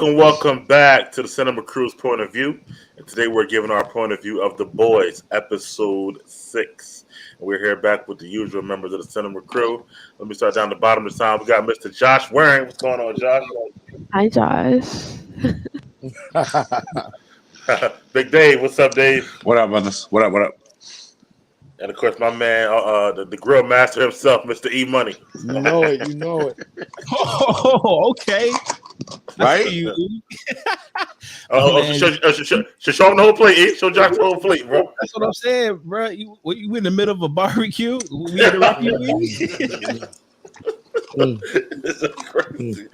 Welcome back to the Cinema Crew's Point of View. And today we're giving our point of view of The Boys, episode 6. And we're here back with the usual members of the Cinema Crew. Let me start down the bottom of the time. We got Mr. Josh Waring. What's going on, Josh? Hi, Josh. Big Dave. What's up, Dave? What up, brothers? What up? And of course, my man, the grill master himself, Mr. E Money. You know it. Oh, okay. Right? Show him the whole plate, E. Show Josh the whole plate, bro. That's what I'm saying, bro. You in the middle of a barbecue? We had a review. This is crazy.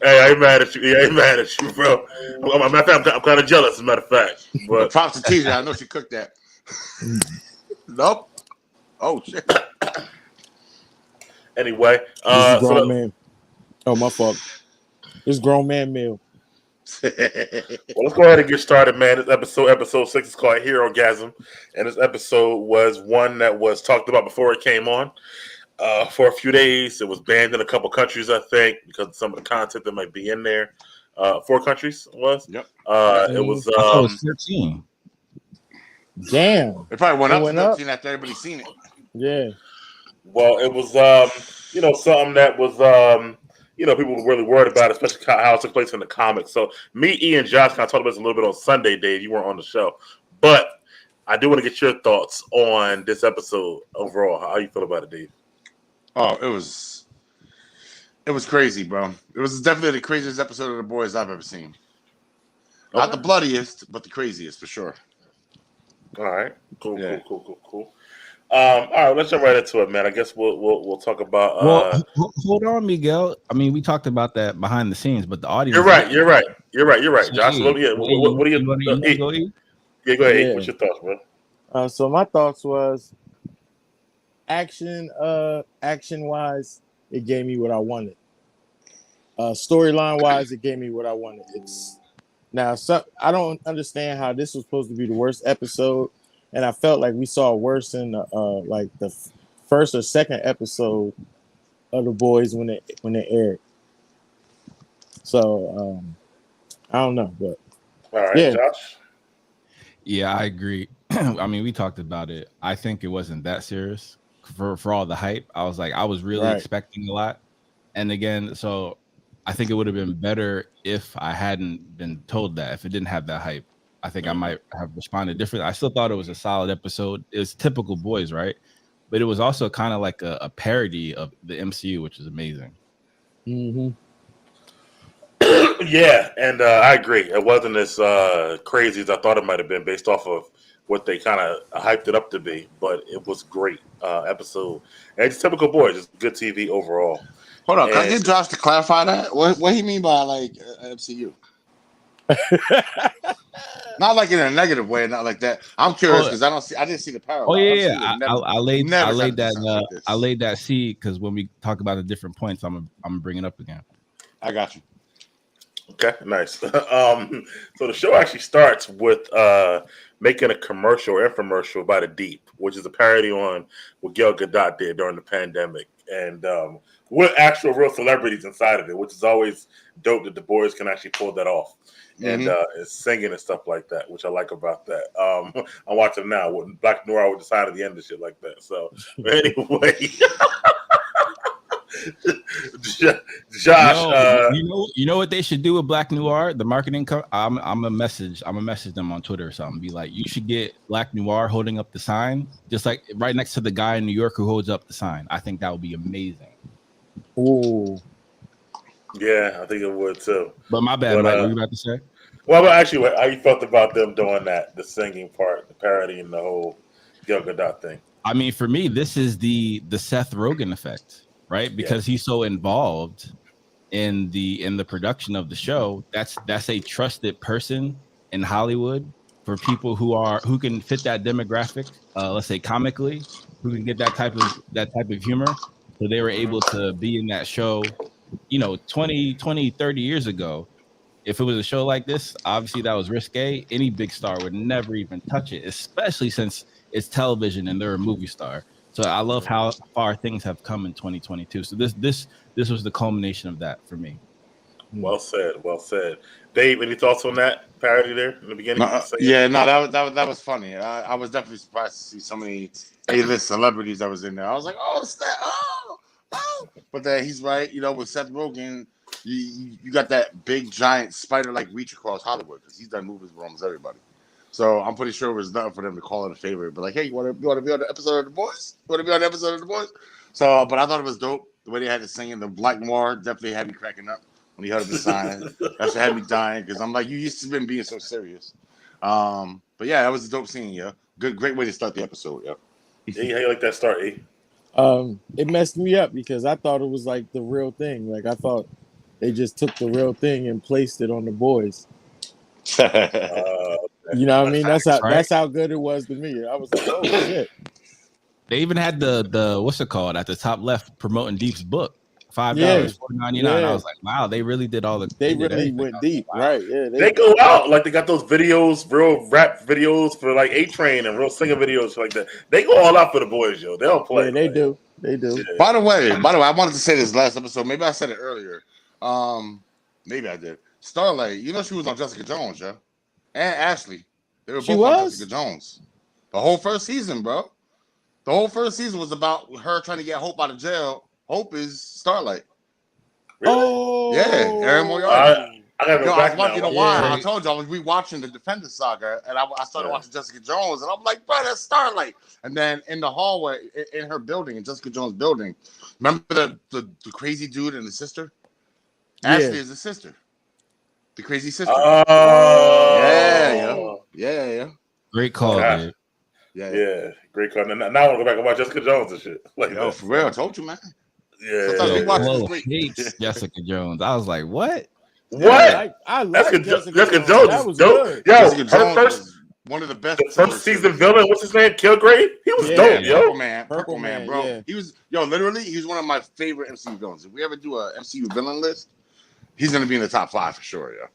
Hey, I ain't mad at you. Bro. I'm kind of jealous, as a matter of fact. But props to TJ. I know she cooked that. Nope. Oh shit. Anyway, This is grown man. Oh, my fault. This grown man meal. Well, let's go ahead and get started, man. This episode 6 is called Herogasm, and this episode was one that was talked about before it came on. For a few days, it was banned in a couple countries, I think, because of some of the content that might be in there. 4 countries it was. Yep. It was. I thought it was 13. Damn. It probably went up. After everybody's seen it. Yeah. Well, it was something that was people were really worried about, especially how it took place in the comics. So me, E, and Josh kind of talked about this a little bit on Sunday, Dave. You weren't on the show, but I do want to get your thoughts on this episode overall. How you feel about it, Dave? Oh, it was crazy, bro. It was definitely the craziest episode of The Boys I've ever seen. Not the bloodiest, but the craziest for sure. All right, cool. All right, let's jump right into it, man. I guess we'll talk about. Hold on, Miguel. I mean, we talked about that behind the scenes, but the audience. You're right, Josh. What do you? Go ahead. Yeah, go ahead. Yeah. What's your thoughts, bro? So my thoughts was action wise, it gave me what I wanted. Storyline wise, it gave me what I wanted. I don't understand how this was supposed to be the worst episode, and I felt like we saw worse in the first or second episode of The Boys when they aired. So I don't know, but all right, yeah. Josh. Yeah, I agree. I mean, we talked about it. I think it wasn't that serious for all the hype. I was really expecting a lot, and again, so I think it would have been better if I hadn't been told that. If it didn't have that hype, I think I might have responded differently. I still thought it was a solid episode. It was typical Boys, right? But it was also kind of like a parody of the MCU, which is amazing. Mm-hmm. Yeah, and I agree. It wasn't as crazy as I thought it might have been based off of what they kind of hyped it up to be, but it was great episode. And it's typical Boys. It's good TV overall. Hold on, can I get Josh to clarify that? What he mean by MCU? Not like in a negative way, not like that. I'm curious because I didn't see the parallel. Oh yeah. I laid that seed because when we talk about the different points, I'm gonna bring it up again. I got you. Okay, nice. So the show actually starts with making a commercial or infomercial by The Deep, which is a parody on what Gal Gadot did during the pandemic, and with actual real celebrities inside of it, which is always dope that The Boys can actually pull that off. And singing and stuff like that, which I like about that. I'm watching now with Black Noir would decide at the end and shit like that. So anyway, Josh, you know what they should do with Black Noir? The marketing. I'm a message them on Twitter or something. Be like, you should get Black Noir holding up the sign, just like right next to the guy in New York who holds up the sign. I think that would be amazing. Ooh. Yeah, I think it would too. But my bad, Mike. What were you about to say? Well, but actually, how you felt about them doing that, the singing part, the parody, and the whole Gal Gadot thing? I mean, for me, this is the Seth Rogen effect, right? Because he's so involved in the production of the show. That's a trusted person in Hollywood for people who can fit that demographic. Let's say comically, who can get that type of humor. So they were able to be in that show. 20, 30 years ago, if it was a show like this, obviously that was risque. Any big star would never even touch it, especially since it's television and they're a movie star. So I love how far things have come in 2022. So this was the culmination of that for me. Well said. Dave, any thoughts on that parody there in the beginning? No, yeah, no, that was funny. I was definitely surprised to see so many A-list celebrities that was in there. I was like, oh, oh. But then he's right. You know, with Seth Rogen, you got that big giant spider-like reach across Hollywood because he's done movies with almost everybody. So I'm pretty sure it was nothing for them to call it a favorite. But like, hey, you want to be on the episode of The Boys? You want to be on the episode of The Boys? So, but I thought it was dope the way they had to sing in the Black Noir. Definitely had me cracking up when he heard him sign. That's what had me dying because I'm like, you used to been being so serious. But yeah, that was a dope scene. Yeah, great way to start the episode. Yeah. Hey, how you like that start, E? It messed me up because I thought it was like the real thing. Like I thought they just took the real thing and placed it on The Boys. You know what I mean? That's how good it was to me. I was like, oh shit. They even had the what's it called at the top left promoting Deep's book. $5, Yeah. $4.99. Yeah. I was like, wow, they really did all the. They did really everything. went I was deep, like, wow. right? Yeah, They go out like they got those videos, real rap videos for like A-Train and real singer videos like that. They go all out for The Boys, yo. They don't play. Yeah, they like, do. They do. Yeah. By the way, I wanted to say this last episode. Maybe I said it earlier. Maybe I did. Starlight, you know she was on Jessica Jones, yeah, and Ashley. They were both on Jessica Jones. The whole first season, bro. The whole first season was about her trying to get Hope out of jail. Hope is Starlight. Really? Oh, Yeah, Erin Moriarty. I gotta go I back was watching now. a while. Yeah. I told you I was rewatching the Defender saga, and I started Yeah. watching Jessica Jones, and I'm like, bro, that's Starlight. And then in the hallway, in her building, in Jessica Jones' building, remember the crazy dude and the sister? Yeah. Ashley is the sister. The crazy sister. Oh, Yeah. Great call, Yeah. dude. yeah, great call. Now I want to go back and watch Jessica Jones and shit. Like Yo, that. for real, I told you, man. Yeah. Sometimes we yeah. watch Flo this week. hates Jessica Jones. I was like, what? What? I like Jessica Jones That is was dope. good. Yo, Jessica her Jones first was one of the best. the first season villain, what's his name? Kilgrave? He was Yeah. dope, yo. Purple Man, bro. yeah. He was literally, he was one of my favorite MCU villains. If we ever do a MCU villain list, he's gonna be in the top 5 for sure, yeah.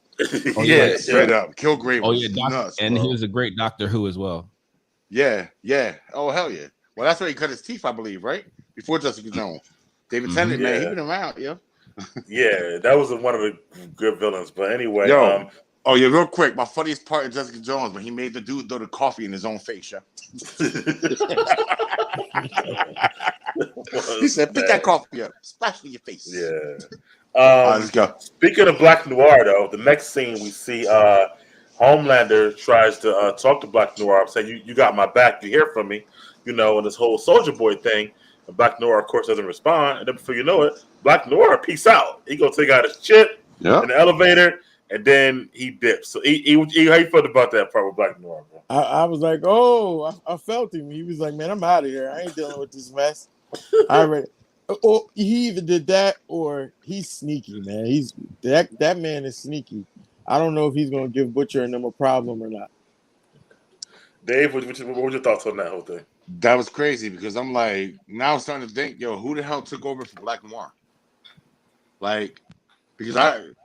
Oh, yeah, yeah. Straight up. Kilgrave Oh was yeah, nuts, and bro. he was a great Doctor Who as well. Yeah. Oh hell yeah. Well, that's where he cut his teeth, I believe, right? Before Jessica Jones. David Tennant, man, he Yeah. been around, yeah. Yeah, that was one of the good villains. But anyway, Yo. Oh yeah, real quick. My funniest part of Jessica Jones when he made the dude throw the coffee in his own face, yeah. He said, "Pick that coffee up, splash it in your face." Yeah. All right, let's go. Speaking of Black Noir, though, the next scene we see Homelander tries to talk to Black Noir, saying, you got my back, you hear from me, you know, and this whole Soldier Boy thing. And Black Noir, of course, doesn't respond. And then before you know it, Black Noir, peace out. He go take out his chip in the elevator, and then he dips. So how you felt about that part with Black Noir, bro? I was like, oh, I felt him. He was like, man, I'm out of here. I ain't dealing with this mess. I already. Or he either did that or he's sneaky, man. He's that man is sneaky. I don't know if he's gonna give Butcher and them a problem or not. Dave, what were your thoughts on that whole thing? That was crazy because I'm like, now I'm starting to think, yo, who the hell took over for Black Noir? Like, because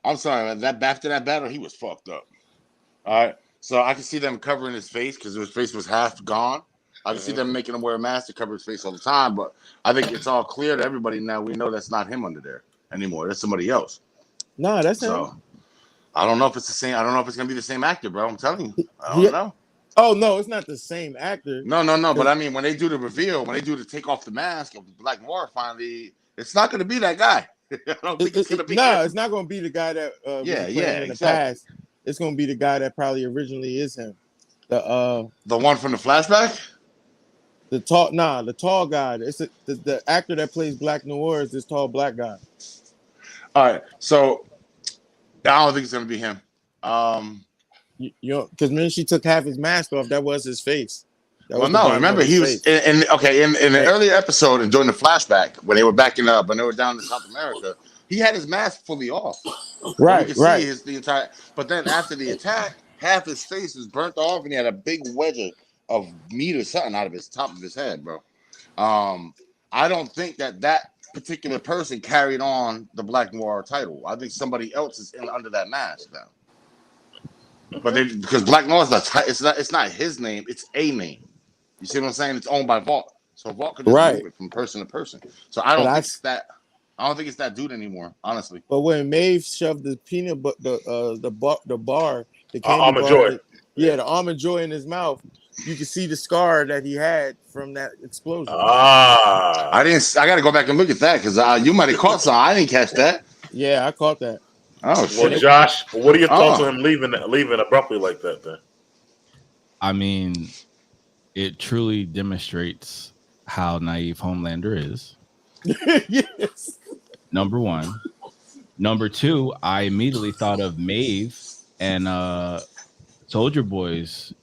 I'm sorry, after that battle, he was fucked up. All right, so I can see them covering his face because his face was half gone. I can see them making him wear a mask to cover his face all the time, but I think it's all clear to everybody now. We know that's not him under there anymore. That's somebody else. Nah, that's him. So I don't know if it's the same. I don't know if it's gonna be the same actor, bro. I'm telling you, I don't know. Oh no, it's not the same actor. No. But I mean, when they do the reveal, when they do the take off the mask of Black Noir, finally, it's not gonna be that guy. I don't think it's gonna be. It's not gonna be the guy that in the exactly. past. It's gonna be the guy that probably originally is him. The one from the flashback. The tall guy. It's the actor that plays Black Noir is this tall black guy. All right, so I don't think it's gonna be him. You know, because when she took half his mask off, that was his face. Remember he was in the earlier episode and during the flashback when they were backing up and they were down in South America, he had his mask fully off. Right, you could see the entire. But then after the attack, half his face was burnt off and he had a big wedge of meat or something out of his top of his head, bro. I don't think that particular person carried on the Black Noir title. I think somebody else is under that mask now. But because Black Noir is it's not his name, it's a name. You see what I'm saying? It's owned by Vault, so Vault could just move it from person to person. So I don't think that. I don't think it's that dude anymore, honestly. But when Maeve shoved the peanut but the bar, the candy Almond bar, Joy. the Almond Joy in his mouth, you can see the scar that he had from that explosion. Ah, I got to go back and look at that because you might have caught some. I didn't catch that. Yeah, I caught that. Oh well, shit! Josh, what are your thoughts Oh. on him leaving abruptly like that? Then I mean, it truly demonstrates how naive Homelander is. Yes. Number one. Number two, I immediately thought of Maeve and Soldier Boy's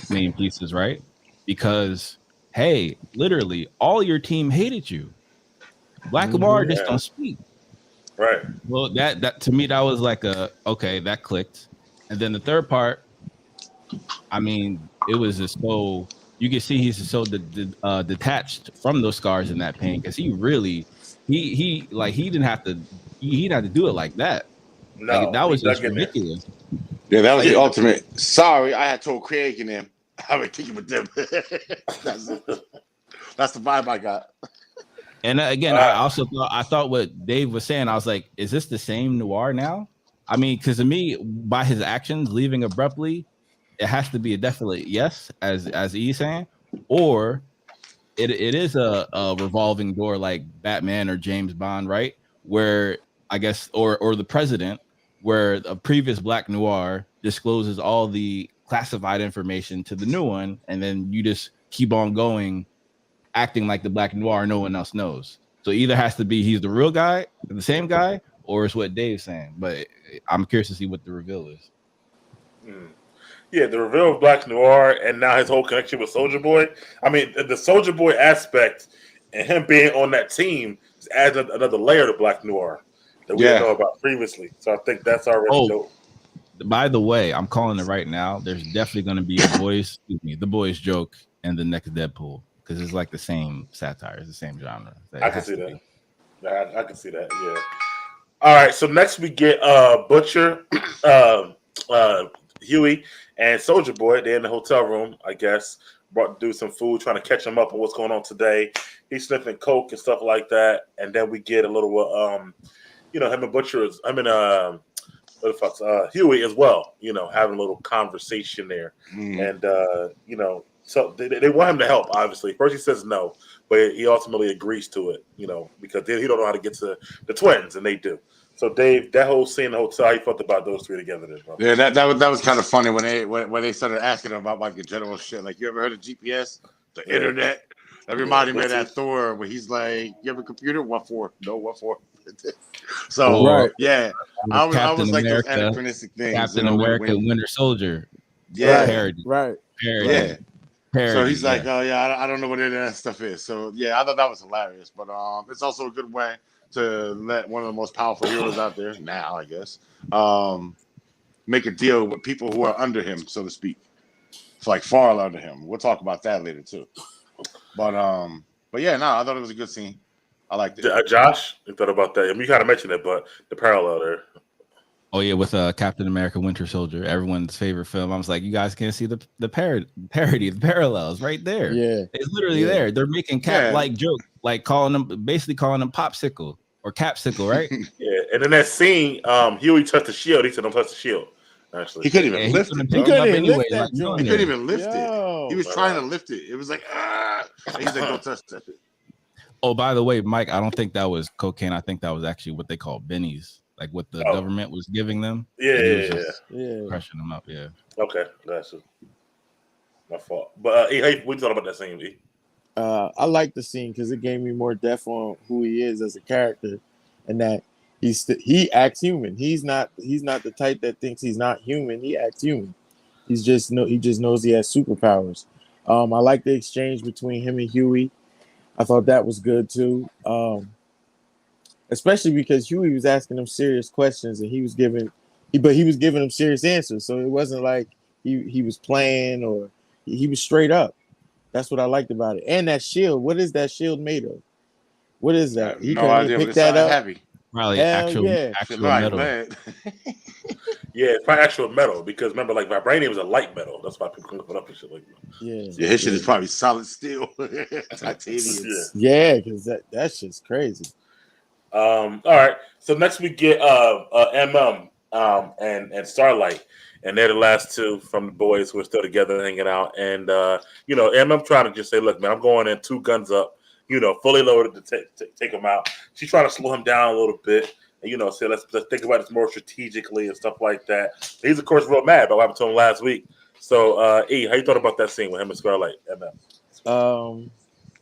main pieces, right? Because hey, literally all your team hated you. Black Noir just don't speak. right. Well, that to me, that was like okay, that clicked. And then the third part, I mean, it was just so you can see he's so detached from those scars and that pain because he really he didn't have to do it like that. No, Like, that was he dug just in there. ridiculous. Yeah, that was the ultimate. Sorry, I had told Craig and them I would kick it with them. That's the vibe I got. And again, I thought what Dave was saying. I was like, is this the same Noir now? I mean, because to me, by his actions leaving abruptly, it has to be a definite yes, as E's saying, or it is a revolving door like Batman or James Bond, right? Where I guess or the president, where a previous Black Noir discloses all the classified information to the new one, and then you just keep on going, acting like the Black Noir no one else knows. So either has to be he's the real guy, the same guy, or it's what Dave's saying. But I'm curious to see what the reveal is. Yeah, the reveal of Black Noir and now his whole connection with Soldier Boy. I mean, the Soldier Boy aspect and him being on that team adds another layer to Black Noir that we didn't know about previously. So I think that's already dope. By the way, I'm calling it right now. There's definitely going to be the boys joke in the next Deadpool because it's like the same satire, it's the same genre. I can see that. I can see that. Yeah. All right. So next we get Butcher, Huey, and Soldier Boy. They're in the hotel room, I guess. Brought to do some food, trying to catch him up on what's going on today. He's sniffing coke and stuff like that, and then we get a little, him and Butcher, Huey as well. Having a little conversation there, and so they want him to help. Obviously, first he says no, but he ultimately agrees to it. Because he don't know how to get to the twins, and they do. So Dave, that whole scene in the hotel, how you felt about those three together? Then, bro? Yeah, that was kind of funny when they started asking him about like the general shit. Like, you ever heard of GPS, the internet? That reminded me of that Thor where he's like, "You have a computer? What for? No, what for?" So yeah, I was like those anachronistic things. Captain America, Winter Soldier. Yeah, parody. Right. Parody. Yeah. Parody, So he's like, "Oh yeah, I don't know what any of that stuff is." So yeah, I thought that was hilarious. But it's also a good way to let one of the most powerful heroes out there now, I guess, make a deal with people who are under him, so to speak. It's like far under him. We'll talk about that later too. But yeah, no, I thought it was a good scene. I liked it. Josh, you thought about that? I mean, you kind of mentioned it, but the parallel there. Oh yeah, with Captain America, Winter Soldier, everyone's favorite film. I was like, you guys can't see the parody, the parallels right there. Yeah, it's literally there. They're making Cap-like jokes, like basically calling them popsicle or capsicle, right? Yeah, and in that scene, Huey touched the shield. He said, "Don't touch the shield." Actually, he couldn't even lift it. He couldn't even lift it. He was trying to lift it. It was like, ah. And he's like, "Don't touch that." Oh, by the way, Mike, I don't think that was cocaine. I think that was actually what they call bennies, like what the government was giving them. Yeah, crushing them up. Yeah. Okay, that's my fault. But hey, we thought about that scene. E? I like the scene because it gave me more depth on who he is as a character, and that he acts human. He's not the type that thinks he's not human. He acts human. He just knows he has superpowers. I like the exchange between him and Huey. I thought that was good too. Especially because Huey was asking him serious questions and he was giving him serious answers. So it wasn't like he was playing or he was straight up. That's what I liked about it. And that shield, what is that shield made of? What is that? He couldn't pick that up. Heavy. Probably actual metal. Yeah, it's probably actual metal because remember, like vibranium is a light metal. That's why people can put up and shit like that. Yeah, his shit is probably solid steel, titanium. Yeah, because that's just crazy. All right. So next we get MM and Starlight, and they're the last two from the boys who are still together hanging out. And MM trying to just say, look, man, I'm going in 2 guns up, fully loaded to take him out. She's trying to slow him down a little bit. And, say let's think about this more strategically and stuff like that. He's of course real mad about what happened to him last week. So E, how you thought about that scene with him and Starlight? MM.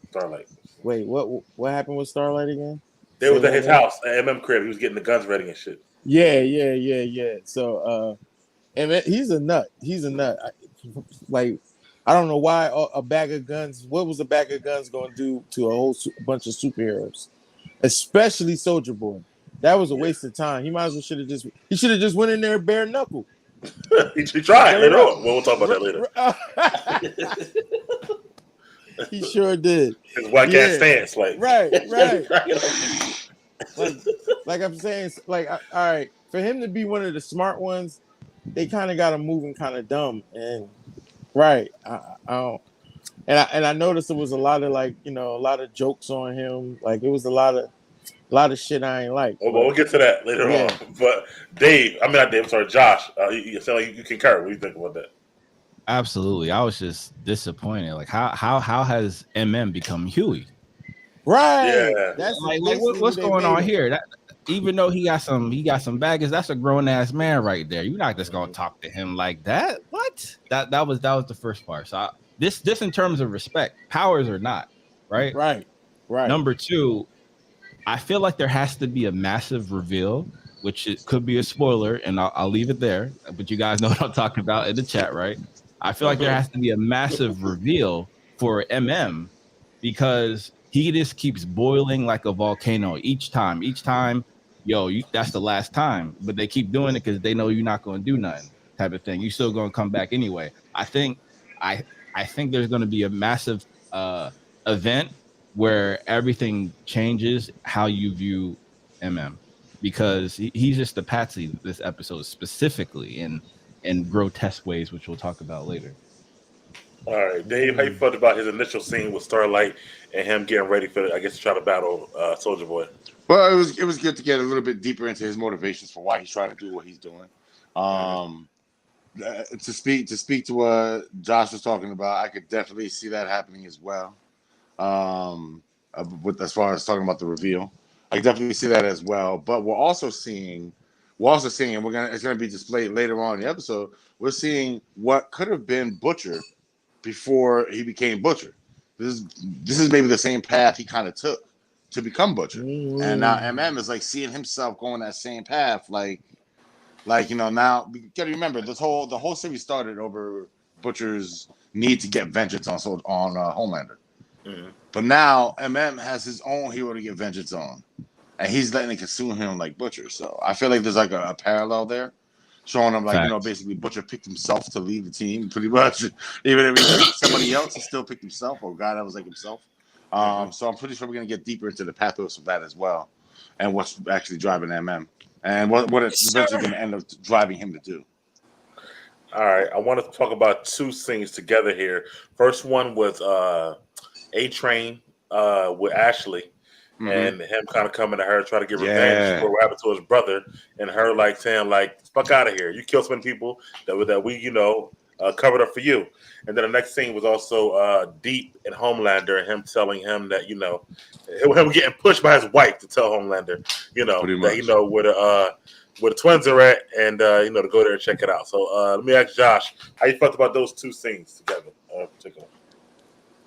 Starlight. Wait, what happened with Starlight again? They was at his house at MM crib. He was getting the guns ready and shit. Yeah. So, and he's a nut. I don't know why a bag of guns. What was a bag of guns going to do to a whole bunch of superheroes, especially Soldier Boy? That was a waste of time. He might as well should have just went in there bare knuckle. he tried later on. We'll talk about that later. He sure did. His white cat stance, right. like I'm saying, all right, for him to be one of the smart ones, they kind of got him moving kind of dumb, and right. I don't, and I noticed there was a lot of a lot of jokes on him. Like it was a lot of shit I ain't like. Well, we'll get to that later on. But Josh, you sound like you concur. What do you think about that? Absolutely. I was just disappointed. Like how has MM become Huey? Right. Yeah. That's like what's going on here? That, even though he got some baggage, that's a grown ass man right there. You're not just gonna talk to him like that. What? That was the first part. So this in terms of respect, powers or not, right? Right. Number 2, I feel like there has to be a massive reveal, which it could be a spoiler, and I'll leave it there. But you guys know what I'm talking about in the chat, right? I feel like there has to be a massive reveal for MM because he just keeps boiling like a volcano each time. That's the last time. But they keep doing it because they know you're not going to do nothing, type of thing. You're still going to come back anyway. I think there's going to be a massive event where everything changes how you view MM because he's just the patsy this episode specifically in grotesque ways, which we'll talk about later. All right, Dave, how you felt about his initial scene with Starlight and him getting ready to try to battle Soldier Boy? Well, it was good to get a little bit deeper into his motivations for why he's trying to do what he's doing. To speak to what Josh was talking about, I could definitely see that happening as well. As far as talking about the reveal, I could definitely see that as well. But we're also seeing, and it's gonna be displayed later on in the episode. We're seeing what could have been Butcher before he became Butcher. This is maybe the same path he kind of took to become Butcher, and now MM is like seeing himself going that same path. Now you gotta remember the whole series started over Butcher's need to get vengeance on Homelander. Mm-hmm. But now MM has his own hero to get vengeance on, and he's letting it consume him like Butcher. So I feel like there's like a parallel there, showing him basically Butcher picked himself to leave the team pretty much. Even if he picked somebody else, he still picked himself, or a guy that was like himself. So I'm pretty sure we're gonna get deeper into the pathos of that as well, and what's actually driving MM, and what it's eventually gonna end up driving him to do. All right, I want to talk about 2 scenes together here. First one was A-Train with Ashley, and him kind of coming to her, trying to get revenge for what happened to his brother, and her saying "fuck out of here, you killed so many people that we covered up for you." And then the next scene was also Deep and Homelander, and him telling him that him getting pushed by his wife to tell Homelander that where the twins are at, and to go there and check it out. So let me ask Josh, how you felt about those 2 scenes together, particularly?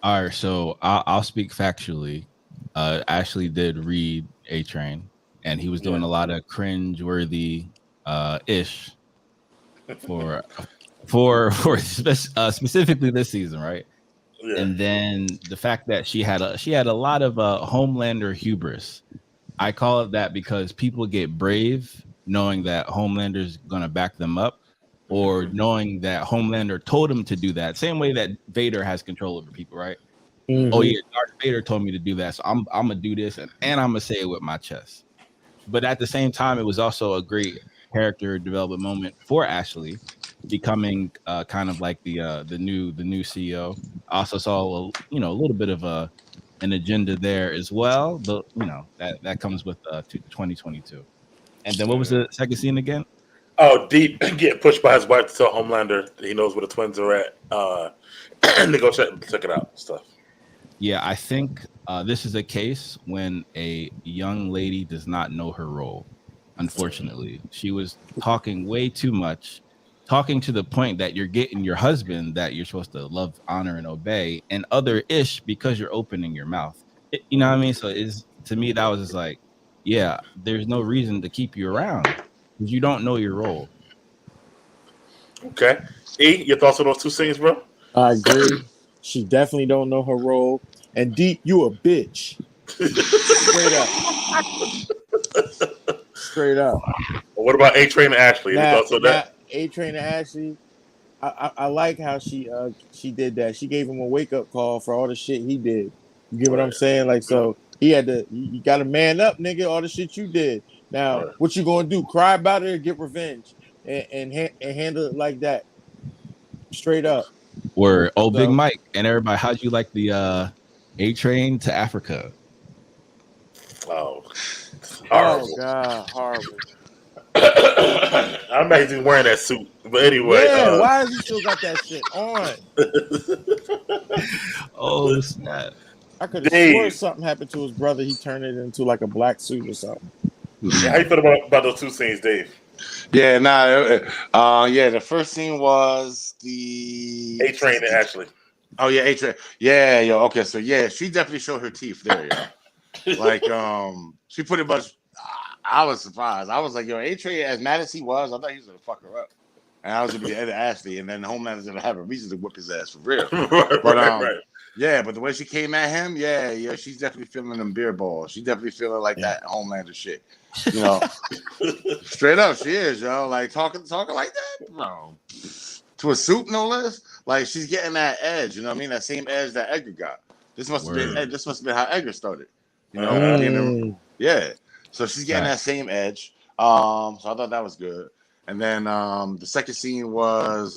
All right, so I'll speak factually. Ashley did read A-Train, and he was doing a lot of cringe-worthy ish for specifically this season, right? Yeah. And then the fact that she had a lot of Homelander hubris. I call it that because people get brave knowing that Homelander's gonna back them up, or knowing that Homelander told him to do that. Same way that Vader has control over people, right? Mm-hmm. Oh yeah, Darth Vader told me to do that, so I'm gonna do this, and I'm gonna say it with my chest. But at the same time, it was also a great character development moment for Ashley, becoming kind of like the new CEO. I also saw a little bit of an agenda there as well. But that comes with 2022. And then what was the second scene again? Oh, Deep getting pushed by his wife to tell Homelander that he knows where the twins are at. And they go check it out and stuff. Yeah, I think this is a case when a young lady does not know her role. Unfortunately, she was talking way too much, talking to the point that you're getting your husband that you're supposed to love, honor, and obey, and other ish because you're opening your mouth. You know what I mean? So to me that was just like, yeah, there's no reason to keep you around because you don't know your role. Okay, E, your thoughts on those two scenes, bro? I agree. She definitely don't know her role. And Deep, you a bitch. Straight up. What about A-Train and Ashley? Any thoughts on that? A-Train and Ashley, I like how she did that. She gave him a wake up call for all the shit he did. You get what I'm saying? Like, so he had to. You got to man up, nigga. All the shit you did. Now, what you gonna do? Cry about it or get revenge and handle it like that? Straight up. Or Big Mike and everybody. How'd you like the A-Train to Africa? Oh, horrible. Oh God, horrible. I imagine he's wearing that suit, but anyway. Yeah, why has he still got that shit on? Oh snap! I could have sworn something happened to his brother. He turned it into like a black suit or something. Yeah, how you feel about those two scenes, Dave? Yeah, the first scene was the A-Train and Ashley. Oh yeah, A-Train. Yeah, yo. Okay, so yeah, she definitely showed her teeth there, yo. Like, she pretty much. I was surprised. I was like, yo, A-Train, as mad as he was, I thought he was gonna fuck her up, and I was gonna be the other Ashley, and then Homelander's gonna have a reason to whip his ass for real. Right. Yeah, but the way she came at him, yeah, she's definitely feeling them beer balls. She's definitely feeling like that Homelander shit. You know, straight up, she is, yo. Like talking like that, bro. To a suit, no less. Like she's getting that edge. You know what I mean? That same edge that Edgar got. This must have been how Edgar started. You know? Yeah. So she's getting that same edge. So I thought that was good. And then the second scene was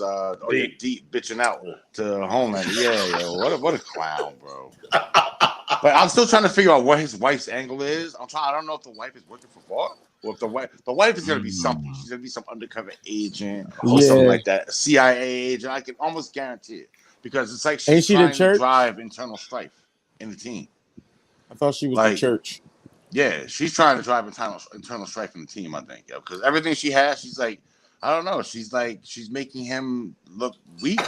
Deep bitching out to Homelander. Yeah, yo, what a clown, bro. But I'm still trying to figure out what his wife's angle is. I don't know if the wife is working for Bart or if the wife is gonna be something. She's gonna be some undercover agent or something like that. A CIA agent. I can almost guarantee it. Because it's like she's trying to drive internal strife in the team. I thought she was the church. Yeah, she's trying to drive internal strife in the team, I think, because everything she has, she's like, I don't know, she's making him look weak.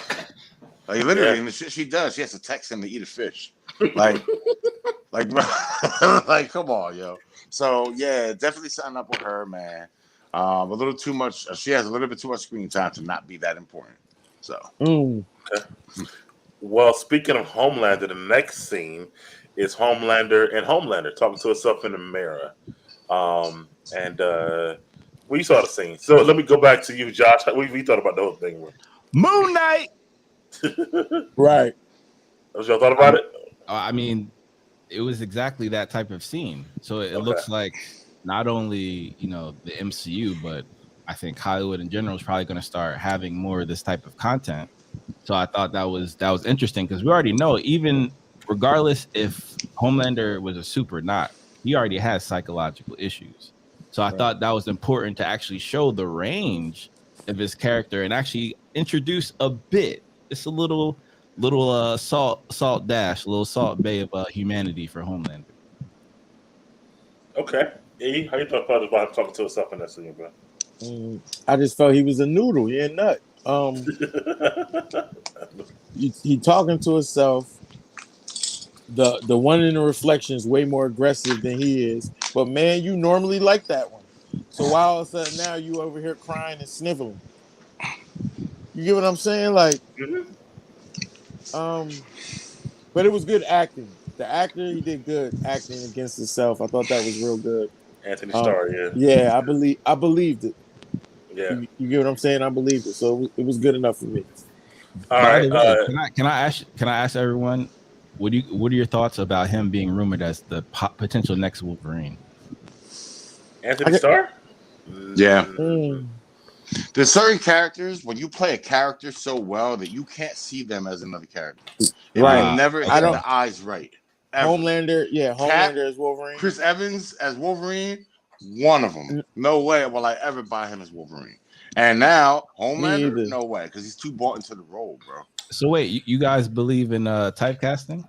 Like literally, and the shit she does, she has to text him to eat a fish. Like, come on, yo. So yeah, definitely setting up with her, man. A little too much. She has a little bit too much screen time to not be that important. So. Okay. Well, speaking of Homelander, the next scene is Homelander talking to himself in the mirror. We saw the scene. So let me go back to you, Josh. What you thought about the whole thing? Moon Knight. Right. What y'all thought about it? I mean, it was exactly that type of scene. So it looks like not only, the MCU, but I think Hollywood in general is probably going to start having more of this type of content. So I thought that was interesting because we already know, even regardless if Homelander was a supe or not, he already has psychological issues. So I thought that was important to actually show the range of his character and actually introduce a bit. It's a little salt dash, a little salt bay of humanity for Homelander. Okay. E, how you thought about talking to himself in that scene, bro? I just felt he was a noodle. He a nut. He talking to himself. The one in the reflection is way more aggressive than he is. But man, you normally like that one. So why all of a sudden now you over here crying and sniveling? You get what I'm saying? Like, but it was good acting. The actor, he did good acting against himself. I thought that was real good. Anthony Starr, yeah, I believed it. Yeah, you get what I'm saying? I believed it, so it was good enough for me. All right. Can I ask everyone, what are your thoughts about him being rumored as the potential next Wolverine? Anthony Starr? Yeah. There's certain characters when you play a character so well that you can't see them as another character. Right. Never hit the eyes right. ever. Homelander, yeah, Cap, Homelander as Wolverine. Chris Evans as Wolverine, one of them. No way will I ever buy him as Wolverine. And now Homelander, either. no way, because he's too bought into the role, bro. So wait, you guys believe in typecasting?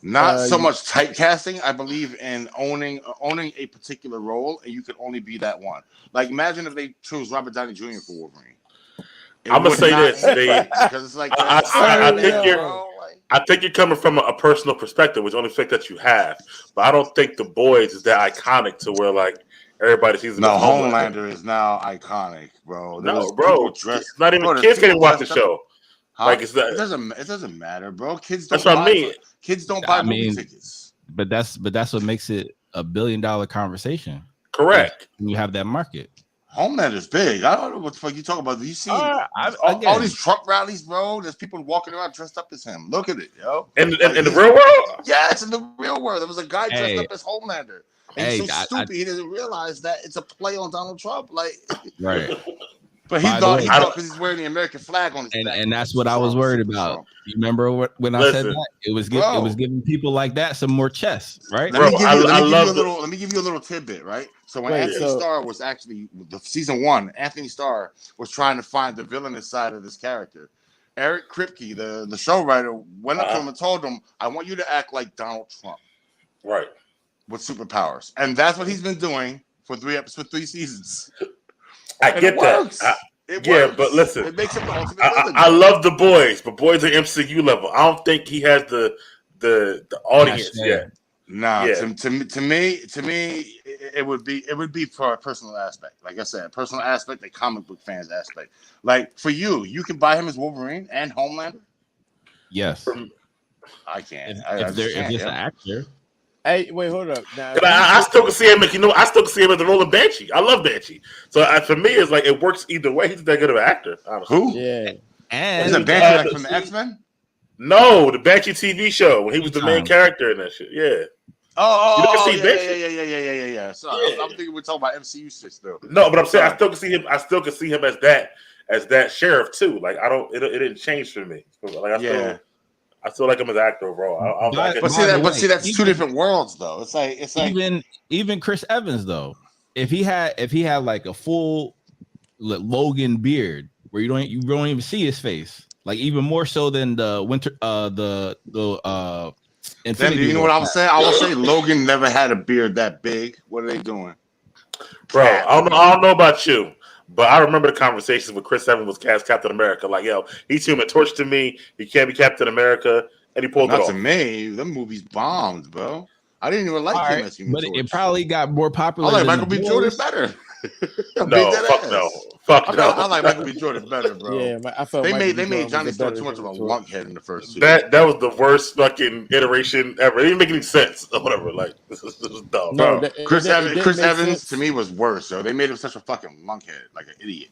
Not so you- much typecasting. I believe in owning a particular role, and you can only be that one. Like, imagine if they chose Robert Downey Jr. for Wolverine. It I'ma would say not this, hit Dave. because it's like I think yo. you're. bro, like, I think you're coming from a personal perspective, which only fact that you have. But I don't think The Boys is that iconic to where like everybody sees him. no, as Homelander is now iconic, bro. There No, was bro. people dressed- It's not even bro, there's kids can't even people watch the dressed up- show. Huh? Like it's that. It doesn't matter, bro. Kids don't That's what I buy mean. kids don't buy I movie mean- tickets. But that's what makes it a $1 billion conversation. Correct. When you have that market. Homelander's big. I don't know what the fuck you talking about. Do you see I- all again- these Trump rallies, bro? There's people walking around dressed up as him. Look at it, yo. In Like, the he's- real world, Yeah, it's in the real world. There was a guy dressed Hey. up as Homelander. And Hey, he's so I- stupid he doesn't realize that it's a play on Donald Trump. Like, Right. but he By the thought way, he I thought don't- because he's wearing the American flag on his back. And that's what I was worried about. You remember when I said Listen. that? It was Bro. giving people like that some more chess, right? Let me Bro, give I you, let me give you love a little. Let me give you a little tidbit, right? So when Wait, Anthony so- Starr was actually the season 1, Anthony Starr was trying to find the villainous side of this character. Eric Kripke, the show writer, went up to him and told him, "I want you to act like Donald Trump right? with superpowers," and that's what he's been doing for 3 seasons. I And get it that. works. It yeah, works. but listen, it makes him the ultimate I villain. love The Boys, but Boys are MCU level. I don't think he has the audience Hashtag. yet. Nah, Yeah. to me, it would be for a personal aspect. Like I said, personal aspect, a comic book fans aspect. Like for you can buy him as Wolverine and Homelander. Yes. I can't. If, I if just they're can't, if it's yeah. an actor, Hey, wait, hold up. Now, 'Cause I still can see him. I still can see him as the role of Banshee. I love Banshee. So for me, it's like it works either way. He's that good of an actor. Honestly. Who? yeah, and Is it Banshee like from the X-Men? No, the Banshee TV show when he was the main Anytime. character in that shit. Yeah. Oh, You never oh, see yeah, Banshee? yeah. Sorry, Yeah. I'm thinking we're talking about MCU shit still. No, but I'm saying I Sorry. still can see him. I still can see him as that sheriff too. Like I don't. It didn't change for me. Like I still like him as an actor overall. I But But see By the that. But way, see that's two even- different worlds though. It's like even Chris Evans though, if he had like a full Logan beard where you don't even see his face, like even more so than the Then Infinity you know War what I would Cap. say? I would say Logan never had a beard that big. What are they doing? Bro, I don't know about you, but I remember the conversations with Chris Evans was cast Captain America. Like, yo, he's Human Torch to me. He can't be Captain America, and he pulled Not it to off. me. Them movies bombed, bro. I didn't even like All him right, as Human but Torch. it probably got more I popular. like than Michael The B. Jordan Boys. better. No, fuck no, fuck no. I like Michael B. Jordan better, bro. yeah. I felt They Michael made B. Jordan Johnny was a Storm better too much of a Human Torch. lunkhead in the first two. That was the worst fucking iteration ever. It didn't make any sense or whatever. Like this is dumb. No, Bro, that- it Chris didn't- it Evans, didn't Chris make Evans sense. to me was worse. Yo, they made him such a fucking lunkhead, like an idiot.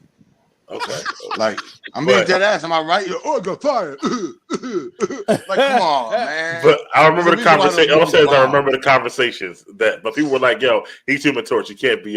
Okay. Like I'm being But- dead ass. Am I right? I got fired. Like come on, man. But I remember the There's a reason why those conversation. All I'm movies saying is I bomb. remember the conversations but people were like, "Yo, he's Human Torch. You can't be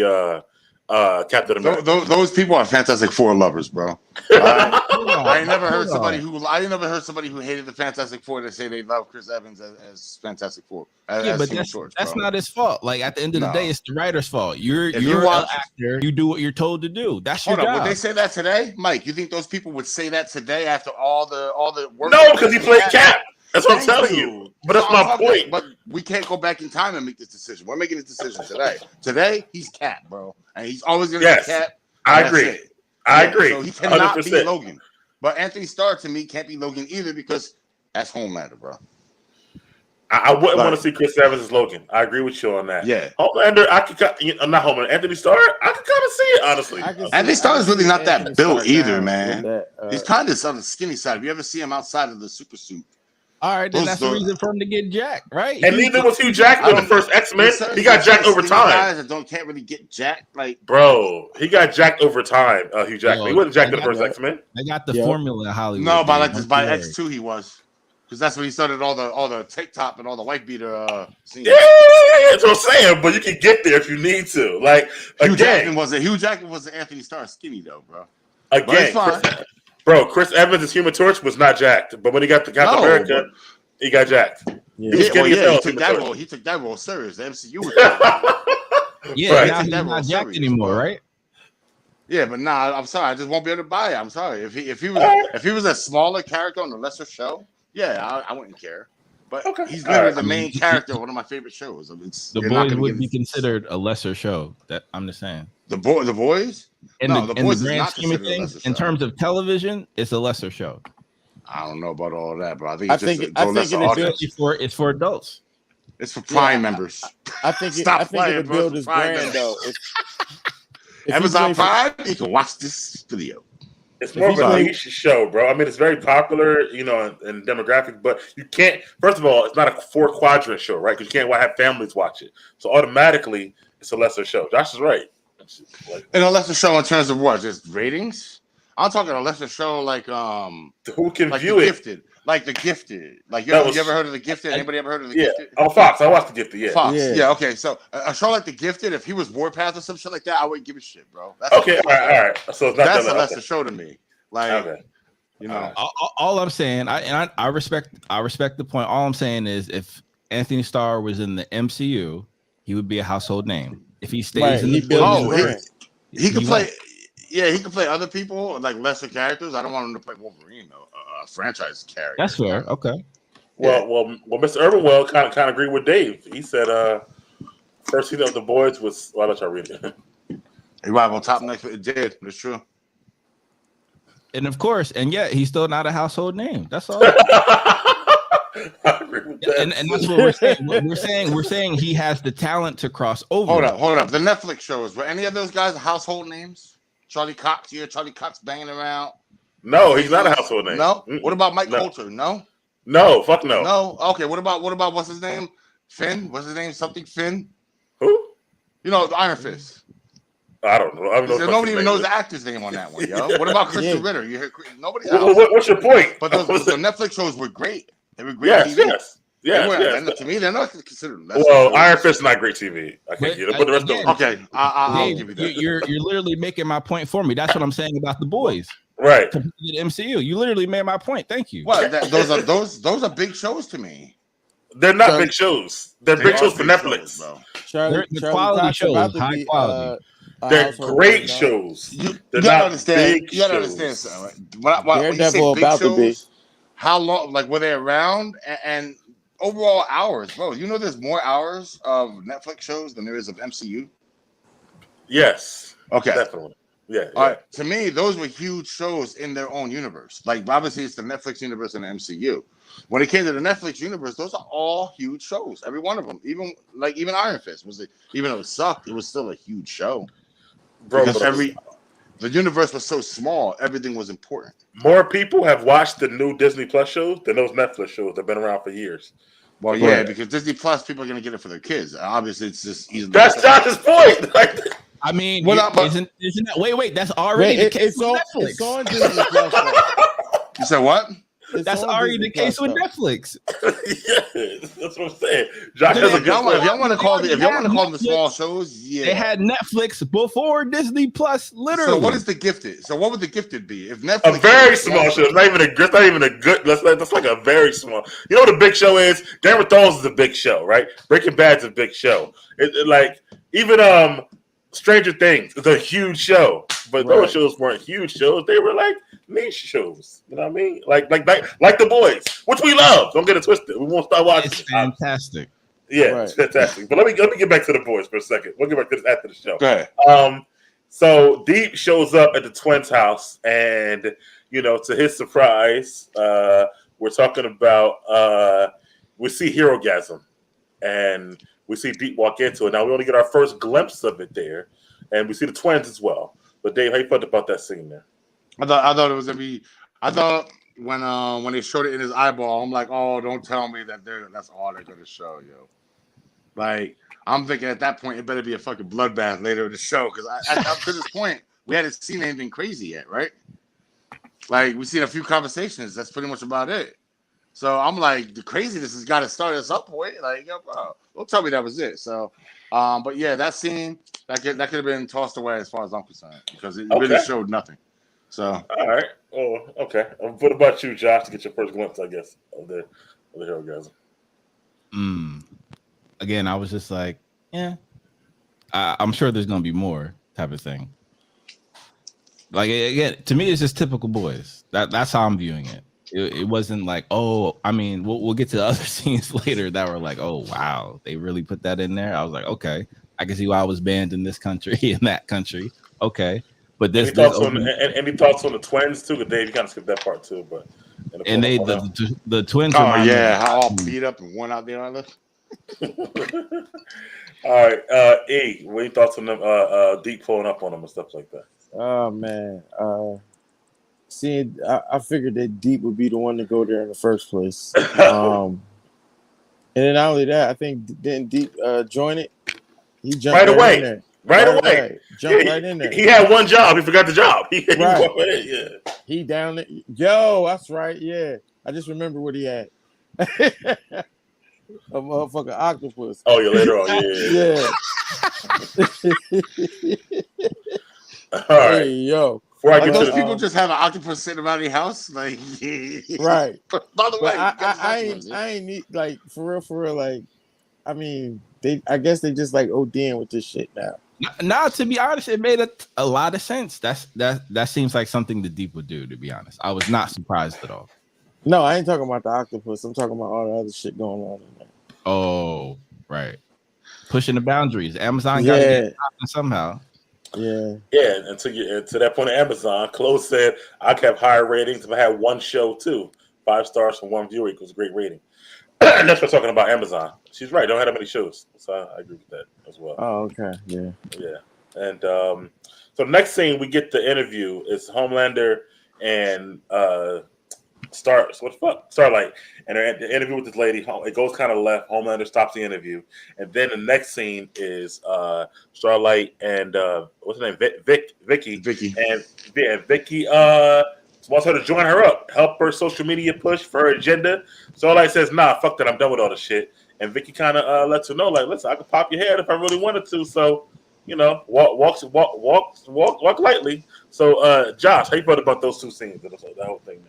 Captain America." Those people are Fantastic Four lovers, bro. I ain't never heard somebody who hated the Fantastic Four to say they love Chris Evans as Fantastic Four. Yeah, but Human that's Torch, that's bro. not his fault. Like at the end of the No. day, it's the writer's fault. You're If you an watch- actor. You do what you're told to do. That's your Hold on, job. would they say that today, Mike? You think those people would say that today after all the work? No, because he played Cap. That's what I'm Thank telling you. But that's I'm my talking- point. But we can't go back in time and make this decision. We're making this decision today. Today, he's Cap, bro, and he's always gonna Yes, be Cap. I and that's agree. it. I Yeah, agree. So he cannot be 100%. Logan. But Anthony Starr to me can't be Logan either because that's Homelander, bro. I wouldn't Like- want to see Chris Evans as Logan. I agree with you on that. Yeah. Homelander, not Homelander. Anthony Starr, I could kind of see it honestly. I can see- Anthony Starr is really not that Anthony built Starr either, down man. with that, He's kind of on the skinny side. If you ever see him outside of the super suit, All right, then Those that's the are- reason for him to get jacked, right? And neither was Hugh Jackman in the first X-Men. He got jacked over time. Guys that can't really get jacked, like Bro, he got jacked over time, Hugh Jackman. He wasn't jacked in the first Yeah. X-Men. They got the Yeah. formula in Hollywood. no, by dude. like this Don't by you worry. X2 he was. Because that's when he started all the TikTok and all the white beater scenes. Yeah, that's what I'm saying. But you can get there if you need to. Like Hugh Jackman again, wasn't Anthony Starr skinny though, bro. But again, it's fine. Chris Evans' Human Torch was not jacked, but when he got to Captain No, America, he got jacked. He Yeah. was Yeah, well, skinny as yeah, hell. he took that role. He took that role serious. The MCU was Yeah, Right. now he's That not role jacked serious, anymore, bro. right? Yeah, but nah, I'm sorry. I just won't be able to buy it. I'm sorry. If he Alright. was a smaller character on a lesser show, yeah, I wouldn't care. But Okay. he's literally Alright. the I mean, main character of one of my favorite shows. I mean, The you're not Boys gonna would give be considered a lesser show. That I'm just saying. the boys. In No, the The in the Boys is grand not scheme of considered a things, lesser in show. terms of television, it's a lesser show. I don't know about all that, bro. I think I it's just think- to I a think lesser it is audience. It's for adults. It's for Prime Yeah, members. I think Stop I think playing, it'll bro. build It's his Prime brand members. though. If he Amazon play for- Prime, you can watch this video. It's more of a Sorry. niche show, bro. I mean, it's very popular, you know, in demographic, but you can't. First of all, it's not a 4-quadrant show, right? Because you can't have families watch it, so automatically it's a lesser show. Josh is right. Like, And a lesser show in terms of what? Just ratings? I'm talking a lesser show like who can like view The it? Gifted. Like The Gifted. Like you That ever, was- you ever heard of The Gifted? Anybody ever heard of The Yeah, Gifted? on Fox. I watched The Gifted. Yeah. Fox. Yeah. Yeah. Okay. So a show like The Gifted, if he was Warpath or some shit like that, I wouldn't give a shit, bro. That's Okay. All right. So it's not That's that. a lesser show to me. Like Okay. you know. All I'm saying, I respect the point. All I'm saying is, if Anthony Starr was in the MCU, he would be a household name. If he stays Right, in he the built Boys, his brand. He could He play. won't. Yeah, he could play other people like lesser characters. I don't want him to play Wolverine though, a franchise character. that's fair. Okay. Well, Mr. Irwinwell kind of agreed with Dave. He said, first season of The Boys was. Well, I'll let y'all read it. He arrived on top next. It did. It's true. And of course, and yet he's still not a household name. That's all. I agree with that. and that's what we're saying. We're saying he has the talent to cross over. Hold up. The Netflix shows, were any of those guys household names? Charlie Cox, Charlie Cox banging around. No, he's not a household name. No. Mm-mm. What about Mike No. Coulter? No. No, fuck no. No. Okay. What about what's his name? Finn. What's his name? Something Finn. Who? You know, the Iron Fist. I don't know. I don't know. what Nobody even name knows is. the actor's name on that one, yo. What about Christian Yeah. Ritter? You hear nobody What- else. what's your point? But the Netflix shows were great. They were great. Yes, TV. yes, They yes, weren't- yes. they're- To me, they're not considered. lesser Well, shows. Iron Fist is not great TV. I can't But, get it. But the rest of again, them, Okay, I'll Dave, give you that. you're literally making my point for me. That's what I'm saying about the Boys. right? Compared to the MCU, you literally made my point. Thank you. What? Those are big shows to me. They're not So- big shows. They're They big are shows for big Netflix. shows, bro. Charlie, They're Charlie quality Cox shows, about to high be, quality. a They're household great name now. shows. You They're gotta not understand. big You gotta shows. understand something. Right? When you say Daredevil big about to be. shows, how long? Like were they around? And overall hours, bro. You know, there's more hours of Netflix shows than there is of MCU. Yes, Okay. definitely. Yeah. All right. To me, those were huge shows in their own universe. Like obviously, it's the Netflix universe and the MCU. When it came to the Netflix universe, those are all huge shows. Every one of them. Even Iron Fist was even though it sucked, it was still a huge show. Bro, Because but the universe was so small, everything was important. more people have watched the new Disney Plus shows than those Netflix shows that've been around for years. Well, yeah, Right. because Disney Plus, people are gonna get it for their kids. Obviously, it's just easy. That's Josh's point. Like, I mean, Well, but- isn't that? Wait, that's already Wait, the case it's with on, Netflix. it's on Disney Plus. though. You said what? It's That's on already Disney the case Plus, with though. Y'Netflix. yeah, that's what I'm saying. Josh has a If y'all good point. want to call them the Netflix. small shows, yeah. They had Netflix before Disney Plus, literally. So what is the Gifted? So what would the Gifted be if Netflix? A very small show. It's not even a good. That's like a very small. You know what a big show is? Game of Thrones is a big show, right? Breaking Bad's a big show. It like even Stranger Things is a huge show, but Right. those shows weren't huge shows. They were like niche shows. You know what I mean? Like The Boys, which we love. Don't get it twisted. We won't start watching. It's it. fantastic. Yeah, it's fantastic. But let me get back to The Boys for a second. We'll get back to this after the show. Go ahead. So Deep shows up at the twins' house, and to his surprise, we're talking about we see Herogasm, and we see Deep walk into it. Now we only get our first glimpse of it there, and we see the twins as well. But Dave, how you felt about that scene there? I thought it was gonna be. I thought when they showed it in his eyeball, I'm like, oh, don't tell me that's all they're gonna show, yo. Like I'm thinking at that point, it better be a fucking bloodbath later in the show because up to this point, we hadn't seen anything crazy yet, right? Like we've seen a few conversations. That's pretty much about it. So I'm like, the craziness has got to start at some point. Like, yo, bro, don't tell me that was it. So, but yeah, that scene that could have been tossed away as far as I'm concerned because it really Okay. showed nothing. So. All right. Oh, okay. What about you, Josh? To get your first glimpse, I guess, of the Herogasm. again, I was just like, yeah, I'm sure there's gonna be more type of thing. Like again, to me, it's just typical boys. That's how I'm viewing it. It wasn't like, oh, I mean, we'll get to the other scenes later that were like, oh wow, they really put that in there. I was like, okay, I can see why I was banned in this country in that country. Okay, but Any thoughts on any thoughts on the twins too? Because Dave, you kind of skipped that part too, but and the twins. Oh remind me yeah, of- how all beat up and one out there on this. All right, E, what are your thoughts on them? Deep pulling up on them and stuff like that. Oh man, seeing I figured that Deep would be the one to go there in the first place. And then not only that, I think didn't Deep join it? He jumped Right away. in there. Right away. Jumped Yeah, right in there. He had one job. He forgot the job. Right. Yeah. He down there. Yo, that's right. Yeah, I just remember what he had. A motherfucking octopus. Oh, yeah. Later on. Yeah. Yeah. All right. Hey, yo. Before I Like get to those the, people just have an octopus sitting around their house, like Right. By the But way, I ain't need like for real. Like, I mean, I guess they just like ODing with this shit now. Now, to be honest, it made a lot of sense. That seems like something the Deep would do. To be honest, I was not surprised at all. No, I ain't talking about the octopus. I'm talking about all the other shit going on in there. Oh, right, pushing the boundaries. Amazon got to get it popping somehow. Yeah. yeah, and to that point of Amazon, Chloe said I kept higher ratings if I had one show too. 5 stars from one viewer equals a great rating. And that's what talking about Amazon. She's right. Don't have that many shows, so I agree with that as well. Oh, okay. Yeah. Yeah, and so the next scene we get the interview is Homelander and Starlight, and they're at the interview with this lady. It goes kind of left. Homelander stops the interview, and then the next scene is Starlight and what's her name, Vicky, and Vicky wants her to join her up, help her social media push for her agenda. Starlight says, "Nah, fuck that, I'm done with all this shit." And Vicky kind of lets her know, like, "Listen, I could pop your head if I really wanted to." So, you know, walk lightly. So, Josh, how you felt about those two scenes? That whole thing.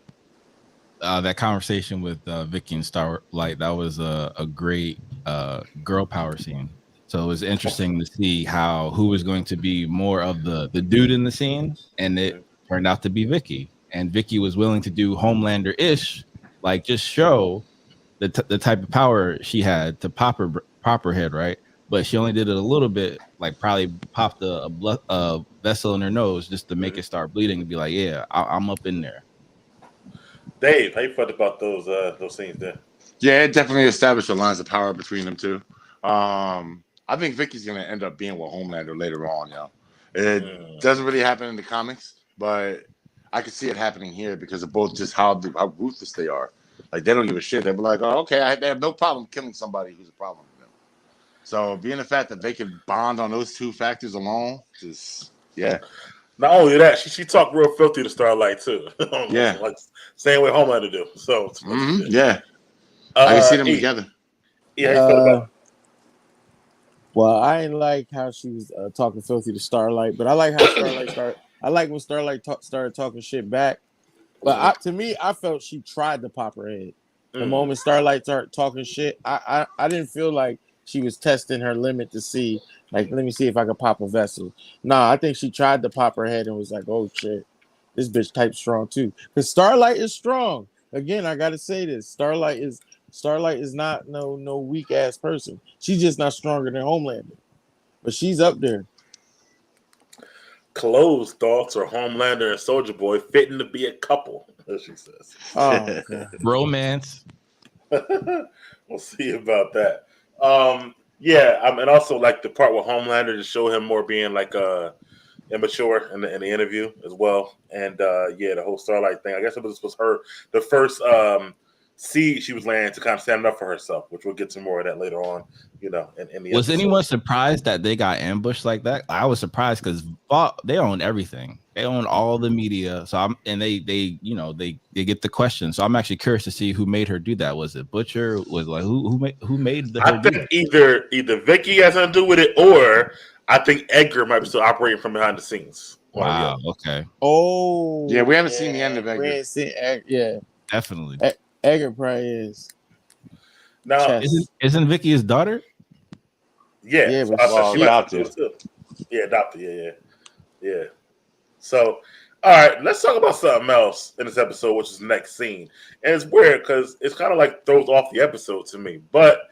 That conversation with Vicky and Starlight, that was a great girl power scene. So it was interesting to see who was going to be more of the dude in the scene, and it turned out to be Vicky. And Vicky was willing to do Homelander-ish, like just show the type of power she had to pop her head, right? But she only did it a little bit, like probably popped a vessel in her nose just to make it start bleeding and be like, yeah, I'm up in there. Dave, how you felt about those scenes there? Yeah, it definitely established the lines of power between them two. I think Vicky's gonna end up being with Homelander later on, yo. It doesn't really happen in the comics, but I can see it happening here because of both just how ruthless they are. Like, they don't give a shit. They'll be like, oh, okay, they have no problem killing somebody who's a problem with them. So being the fact that they can bond on those two factors alone, just yeah. Not only that, she talked real filthy to Starlight too. Yeah, like same way Homelander do. So yeah, I can see them E, together. Yeah, how you felt about Well, I ain't like how she was talking filthy to Starlight, but I like how Starlight started. I like when Starlight started talking shit back. But to me, I felt she tried to pop her head. The moment Starlight started talking shit, I didn't feel like she was testing her limit to see, like, let me see if I can pop a vessel. Nah, I think she tried to pop her head and was like, oh shit, this bitch type strong too. Because Starlight is strong. Again, I gotta say this. Starlight is not no weak ass person. She's just not stronger than Homelander. But she's up there. Chloe's thoughts are Homelander and Soldier Boy fitting to be a couple, as she says. Oh, God. Romance. We'll see about that. And also like the part with Homelander to show him more being like immature in the interview as well. And the whole Starlight thing. I guess this was her the first seed she was laying to kind of stand up for herself, which we'll get to more of that later on. In the Was episode. anyone surprised that they got ambushed like that? I was surprised because they own everything. They own all the media. So they get the question. So I'm actually curious to see who made her do that. Was it Butcher? Was like who made the? I think either Vicky has something to do with it, or I think Edgar might be still operating from behind the scenes. Wow. Okay. Oh. Yeah, we haven't seen the end of Edgar. We ain't seen Edgar. Definitely. Edgar probably is. Now, Isn't Vicky his daughter? Yeah, Yeah, so but I said she might have to do adopted. it too. Yeah, adopted. Yeah. So, all right, let's talk about something else in this episode, which is the next scene. And it's weird because it's kind of like throws off the episode to me, but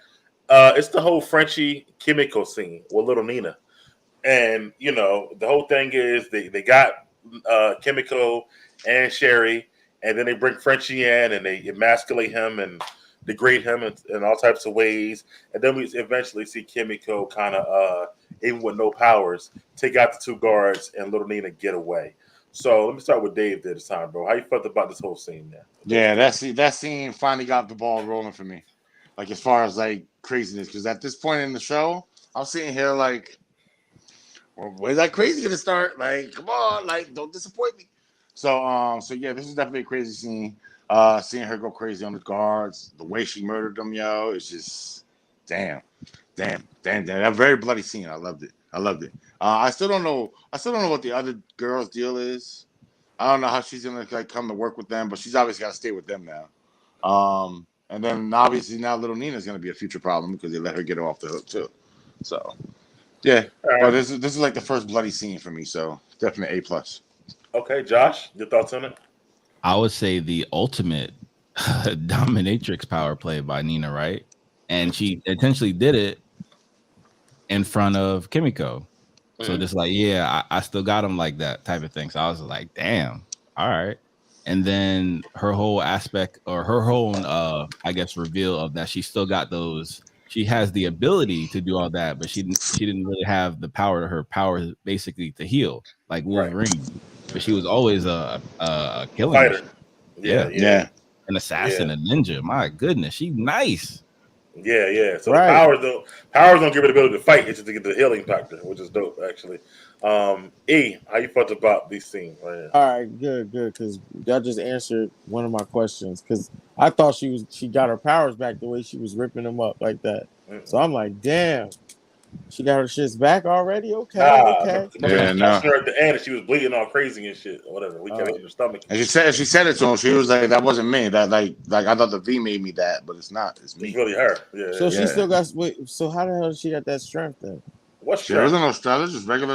it's the whole Frenchie Kimiko scene with little Nina. And the whole thing is they got Kimiko and Sherry, and then they bring Frenchie in and they emasculate him and degrade him in all types of ways. And then we eventually see Kimiko kind of even with no powers take out the two guards and little Nina get away. So let me start with Dave this time, bro. How you felt about this whole scene there? Yeah, that scene finally got the ball rolling for me. Like as far as like craziness, because at this point in the show, I'm sitting here like, well, where's that crazy gonna start? Like, come on, like, don't disappoint me. So yeah, this is definitely a crazy scene. Seeing her go crazy on the guards, the way she murdered them, yo, it's just damn. That very bloody scene. I loved it. I still don't know what the other girl's deal is. I don't know how she's gonna like come to work with them, but she's obviously got to stay with them now. And then obviously now little Nina's gonna be a future problem because they let her get off the hook too. So yeah, All but right. this is like the first bloody scene for me. So definitely A+. Okay, Josh, your thoughts on it? I would say the ultimate dominatrix power play by Nina, right? And she intentionally did it in front of Kimiko. So just like, yeah, I still got him like that type of thing. So I was like, damn, all right. And then her whole aspect or her whole, I guess, reveal of that she still got those. She has the ability to do all that, but she didn't really have the power. Her power is basically to heal, like Wolverine. Right. But she was always a killing Fighter. machine. Yeah. An assassin, a ninja. My goodness, she's nice. Yeah. So Right. the powers don't give her the ability to fight. It's just to get the healing factor, which is dope, actually. E, how you felt about these scenes right here? All right, good, because y'all just answered one of my questions. Because I thought she got her powers back the way she was ripping them up like that. So I'm like, damn, she got her shits back already. Okay. Yeah, no. No. Her at the end, and she was bleeding all crazy and shit, or whatever. We can't in her stomach. And she said it to him. She was like, "That wasn't me. That like I thought the V made me that, but it's not. It's me." It's really her. Yeah. So she still got. Wait, so how the hell did she got that strength then? What There strength? wasn't no strength.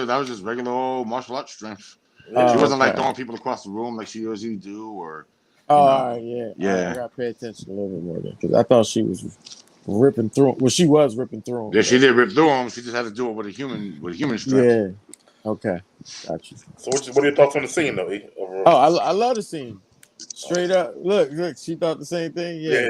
That was just regular old martial arts strength. Yeah. She wasn't like throwing people across the room like she usually do, or. All right, yeah. I gotta pay attention a little bit more because I thought she was ripping through. Well, she was ripping through them. Yeah, she did rip through them. She just had to do it with a human strength. Yeah. Okay. Gotcha. So what are your thoughts on the scene, though? Overall? Oh, I love the scene. Straight up, look, she thought the same thing. Yeah.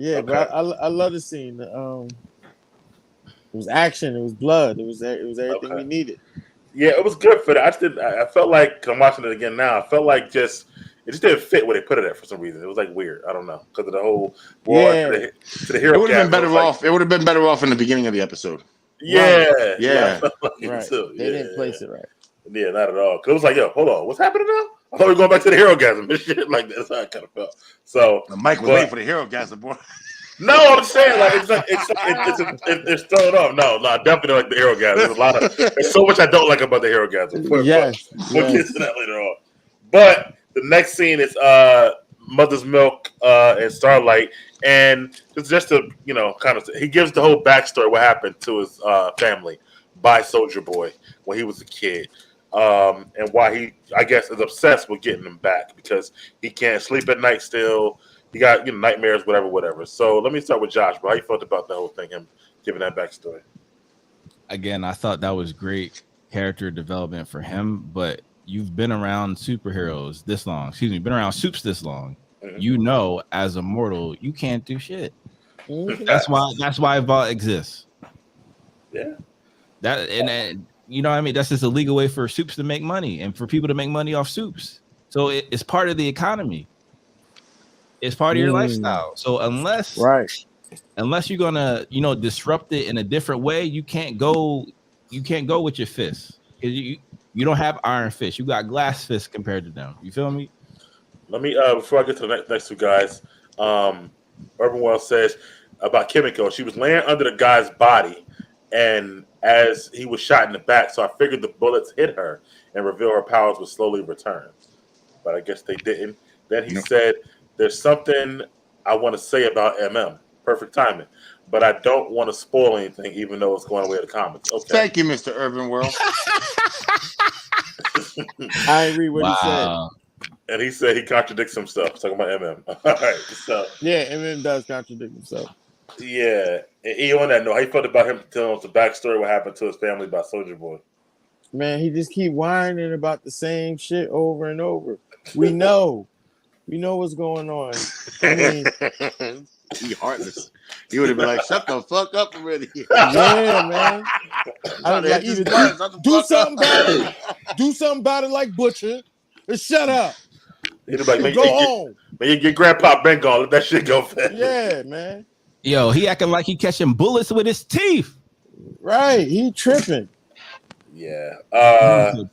Okay. But I love the scene. It was action. It was blood. It was everything we needed. Yeah, it was good for that. I felt like, cause I'm watching it again now. I felt like it just didn't fit where they put it at for some reason. It was like weird. I don't know, because of the whole war to the hero. It would have been better off. It would have been better off in the beginning of the episode. Yeah. Right. They didn't place it right. Yeah, not at all. Because it was like, yo, hold on, what's happening now? I thought we were going back to the hero gasm and shit like that. That's how I kind of felt. So Mike was waiting for the hero gasm, boy. No, I'm saying like it's thrown off. No, I definitely don't like the hero gasm. There's so much I don't like about the hero gasm. We'll get to that later on. But the next scene is Mother's Milk and Starlight, and it's just to kind of he gives the whole backstory what happened to his family by Soldier Boy when he was a kid, and why he I guess is obsessed with getting them back because he can't sleep at night still. He got nightmares, whatever. So let me start with Josh. Bro, how you felt about the whole thing? Him giving that backstory. Again, I thought that was great character development for him, but you've been around superheroes this long. Excuse me, been around soups this long. Mm-hmm. As a mortal, you can't do shit. Mm-hmm. That's why Vault exists. Yeah. And I mean, that's just a legal way for soups to make money and for people to make money off soups. So it's part of the economy. It's part of your lifestyle. So unless you're gonna, disrupt it in a different way, you can't go with your fists. You don't have iron fists. You got glass fists compared to them. You feel me? Let me before I get to the next two guys, Urban Wells says about Kimiko, she was laying under the guy's body, and as he was shot in the back, so I figured the bullets hit her and reveal her powers would slowly return. But I guess they didn't. Then he said, there's something I want to say about MM. perfect timing. But I don't want to spoil anything, even though it's going away to comics. Okay. Thank you, Mr. Urban World. I ain't read what he said. Wow. And he said he contradicts himself. Talking about MM. All right. So Yeah, Eminem does contradict himself. yeah, and E on that note, how you felt about him telling us the backstory, what happened to his family by Soulja Boy? Man, he just keep whining about the same shit over and over. We know what's going on. I mean, He heartless. He would have been like, "Shut the fuck up already." yeah, man. I was like, either do something about it. Do something about it like Butcher, and shut up. He'd be like, man, Go home. your grandpa been gone. Let that shit go fast. Yeah, man. Yo, he acting like he catching bullets with his teeth. Right. He tripping. Yeah.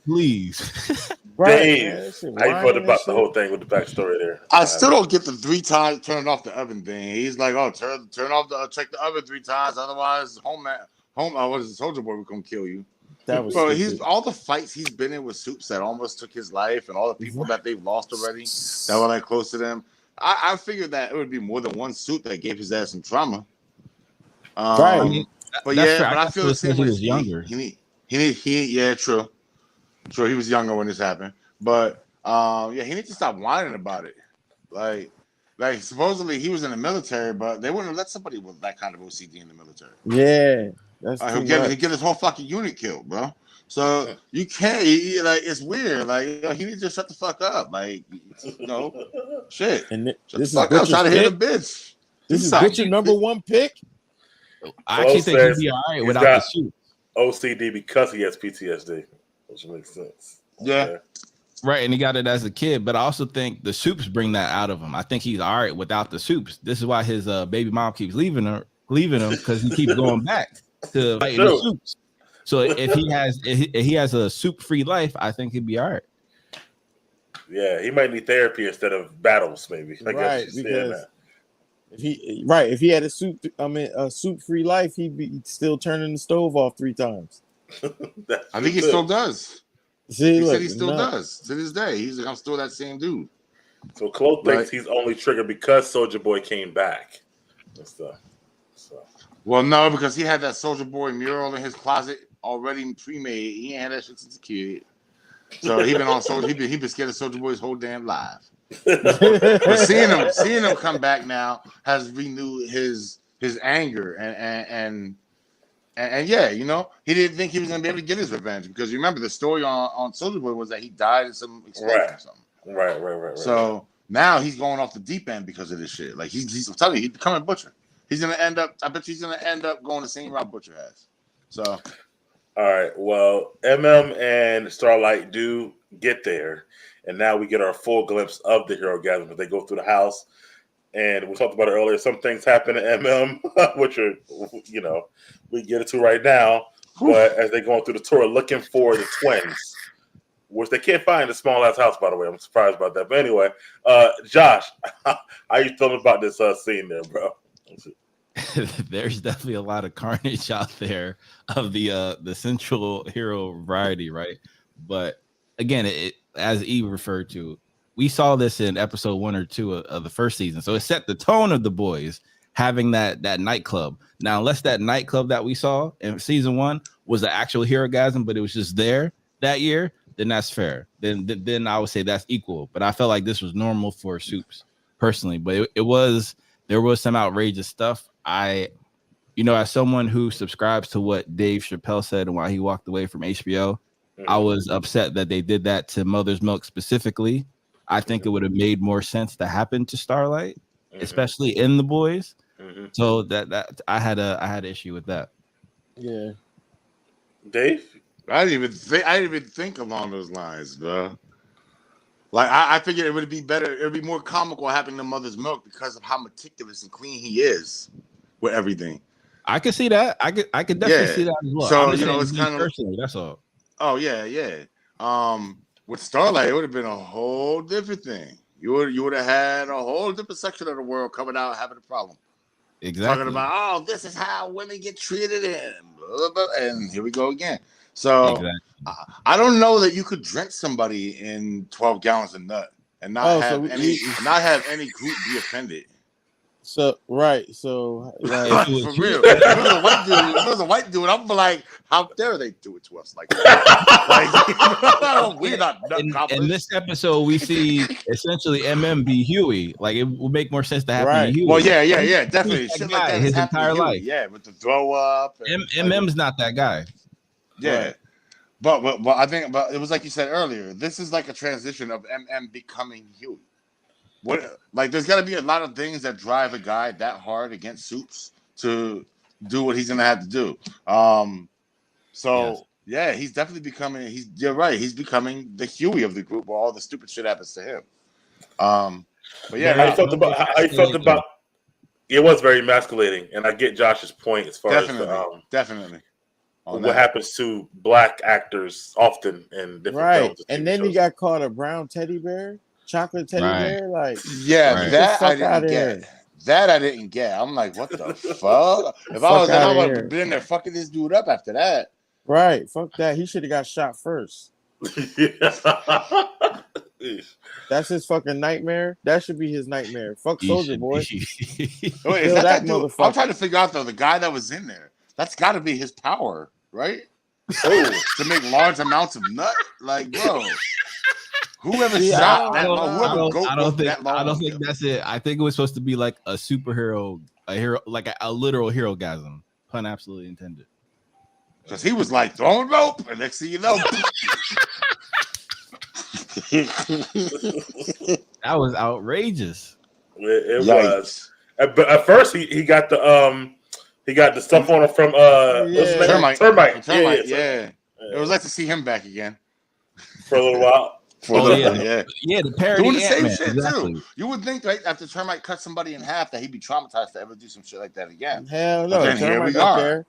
Please. Right. Dave, man. That shit how you whining felt and about the shit. whole thing with the backstory there? I still don't get the 3 times turning off the oven thing. He's like, "Oh, turn off the check the oven 3 times, otherwise what is it, Soulja Boy will come kill you." That was Bro, stupid. all the fights he's been in with Soups that almost took his life, and all the people that they've lost already that were like close to them. I figured that it would be more than one Soup that gave his ass some trauma. Right. But That's yeah, fair. but I feel the same he way. was younger. Yeah, true. He was younger when this happened, but yeah, he needs to stop whining about it. Like supposedly he was in the military, but they wouldn't let somebody with that kind of OCD in the military. Yeah. That's He'll too get much. he'll get his whole fucking unit killed, bro. So you can't like it's weird. Like he needs to shut the fuck up. Like shit. And Shut this the is fuck up. Try to Butcher's hit a pick. bitch. This is something. Butcher number 1 pick. I actually think he'd says be all right he's without got the suit. OCD because he has PTSD, which makes sense. Yeah. Okay. Right, and he got it as a kid, but I also think the soups bring that out of him. I think he's all right without the soups. This is why his baby mom keeps leaving him because he keeps going back to fighting the soups. So if he has a soup-free life, I think he'd be all right. Yeah, he might need therapy instead of battles, maybe. I Right, guess you're saying because that. if he had a soup-free life, he'd be still turning the stove off 3 times. I think he still does. See, He look, said he still nuts. does to this day. He's like, I'm still that same dude. So Chloe thinks Right. he's only triggered because Soulja Boy came back and stuff. So Well, no, because he had that Soulja Boy mural in his closet already pre-made. He ain't had that shit since a kid. So he been on Soulja. He been scared of Soulja Boy's whole damn life. But seeing him come back now has renewed his anger and yeah, he didn't think he was gonna be able to get his revenge because you remember the story on Soulja Boy was that he died in some explosion or something. Right. So now he's going off the deep end because of this shit. Like he's I'm telling you, he's becoming Butcher. He's gonna end up. I bet you he's gonna end up going the same route Butcher has. So all right. Well, MM and Starlight do get there, and now we get our full glimpse of the hero gathering. But they go through the house, and we talked about it earlier. Some things happen to MM, which are we get into right now. But as they're going through the tour looking for the twins, which they can't find in a small ass house, by the way. I'm surprised about that. But anyway, Josh, how you feeling about this scene there, bro? There's definitely a lot of carnage out there of the central hero variety, right? But again, it as E referred to, we saw this in episode 1 or 2 of the first season, so it set the tone of the boys having that nightclub. Now, unless that nightclub that we saw in season 1 was an actual herogasm, but it was just there that year, then that's fair. Then I would say that's equal. But I felt like this was normal for Soups personally, but there was some outrageous stuff. As someone who subscribes to what Dave Chappelle said and why he walked away from HBO, I was upset that they did that to Mother's Milk specifically. I think it would have made more sense to happen to Starlight, especially in the boys. So that I had an issue with that. Yeah, Dave, I didn't even think along those lines, bro. Like I figured it would be better. It would be more comical happening to Mother's Milk because of how meticulous and clean he is with everything. I could see that. I could definitely see that as well. So I'm just saying it's me kind of personally. That's all. Oh yeah. With Starlight, it would have been a whole different thing. You would have had a whole different section of the world coming out having a problem. Exactly. Talking about, this is how women get treated, and blah, blah, blah, and here we go again. So Exactly. I don't know that you could drench somebody in 12 gallons of nut and not have any group be offended. So right, so like, If it was For you- real. If it was a white dude, I'm like, how dare they do it to us like that? Like, we're not in nutcoppers. this episode, we see essentially MM be Huey. Like it would make more sense to happen Right. to Huey. Well, yeah, definitely. That Shit guy like that his has happened to entire Huey. life. Yeah, with the throw up. And, MM's not that guy. yeah. Right. But I think but it was like you said earlier, this is like a transition of MM becoming Huey. What like there's gotta be a lot of things that drive a guy that hard against Soups to do what he's gonna have to do. So Yes. yeah, he's definitely becoming you're right, he's becoming the Huey of the group where all the stupid shit happens to him. But yeah, How you no, felt about? How you felt about? It was very emasculating, and I get Josh's point as far definitely, as definitely. On what that. happens to black actors often in different right. films And TV then he shows. got called a brown teddy bear, chocolate teddy Right. bear. Like, Yeah, Right. that Get the I fuck didn't outta get. here. That I didn't get. I'm like, what the fuck? If I Fuck was, I outta would here. have been there fucking this dude up after that. right, fuck that. He should have got shot first. That's his fucking nightmare. That should be his nightmare. Fuck He Soldier should Boy. be- Wait, Kill is that that dude? I'm motherfucker. trying to figure out though the guy that was in there. That's got to be his power, right? To make large amounts of nut, like bro. Whoever Yeah, shot I that, don't- whoever I don't goat think that long, I don't think that's it. I think it was supposed to be like a superhero, a hero, like a literal hero gasm. Pun absolutely intended. because he was like throwing rope, and next thing you know, That was outrageous. It Yikes. was. But at first he got the stuff on him from what's his name? Yeah. Termite. yeah. It was nice to see him back again For a little while. for a Oh, little yeah. bit, yeah. Yeah, the parody Doing the same Ant-Man, shit exactly. too. You would think, right, after Termite cut somebody in half, that he'd be traumatized to ever do some shit like that again. Hell no. But then here Termite we up are. there.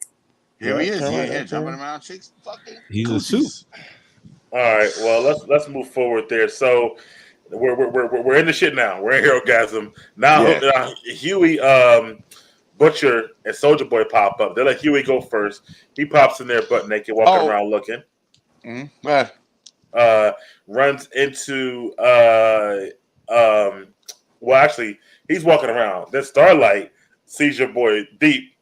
Here he Yeah, is, Termite here, up jumping there. around chicks, fucking. He's a coochies. soup. All right. Well, let's move forward there. So we're in the shit now. We're in Herogasm now. Yeah. Huey, Butcher, and Soldier Boy pop up. They let Huey go first. He pops in there butt naked, walking Oh. around looking. Mm-hmm. Runs into well, actually, he's walking around. Then Starlight sees your boy Deep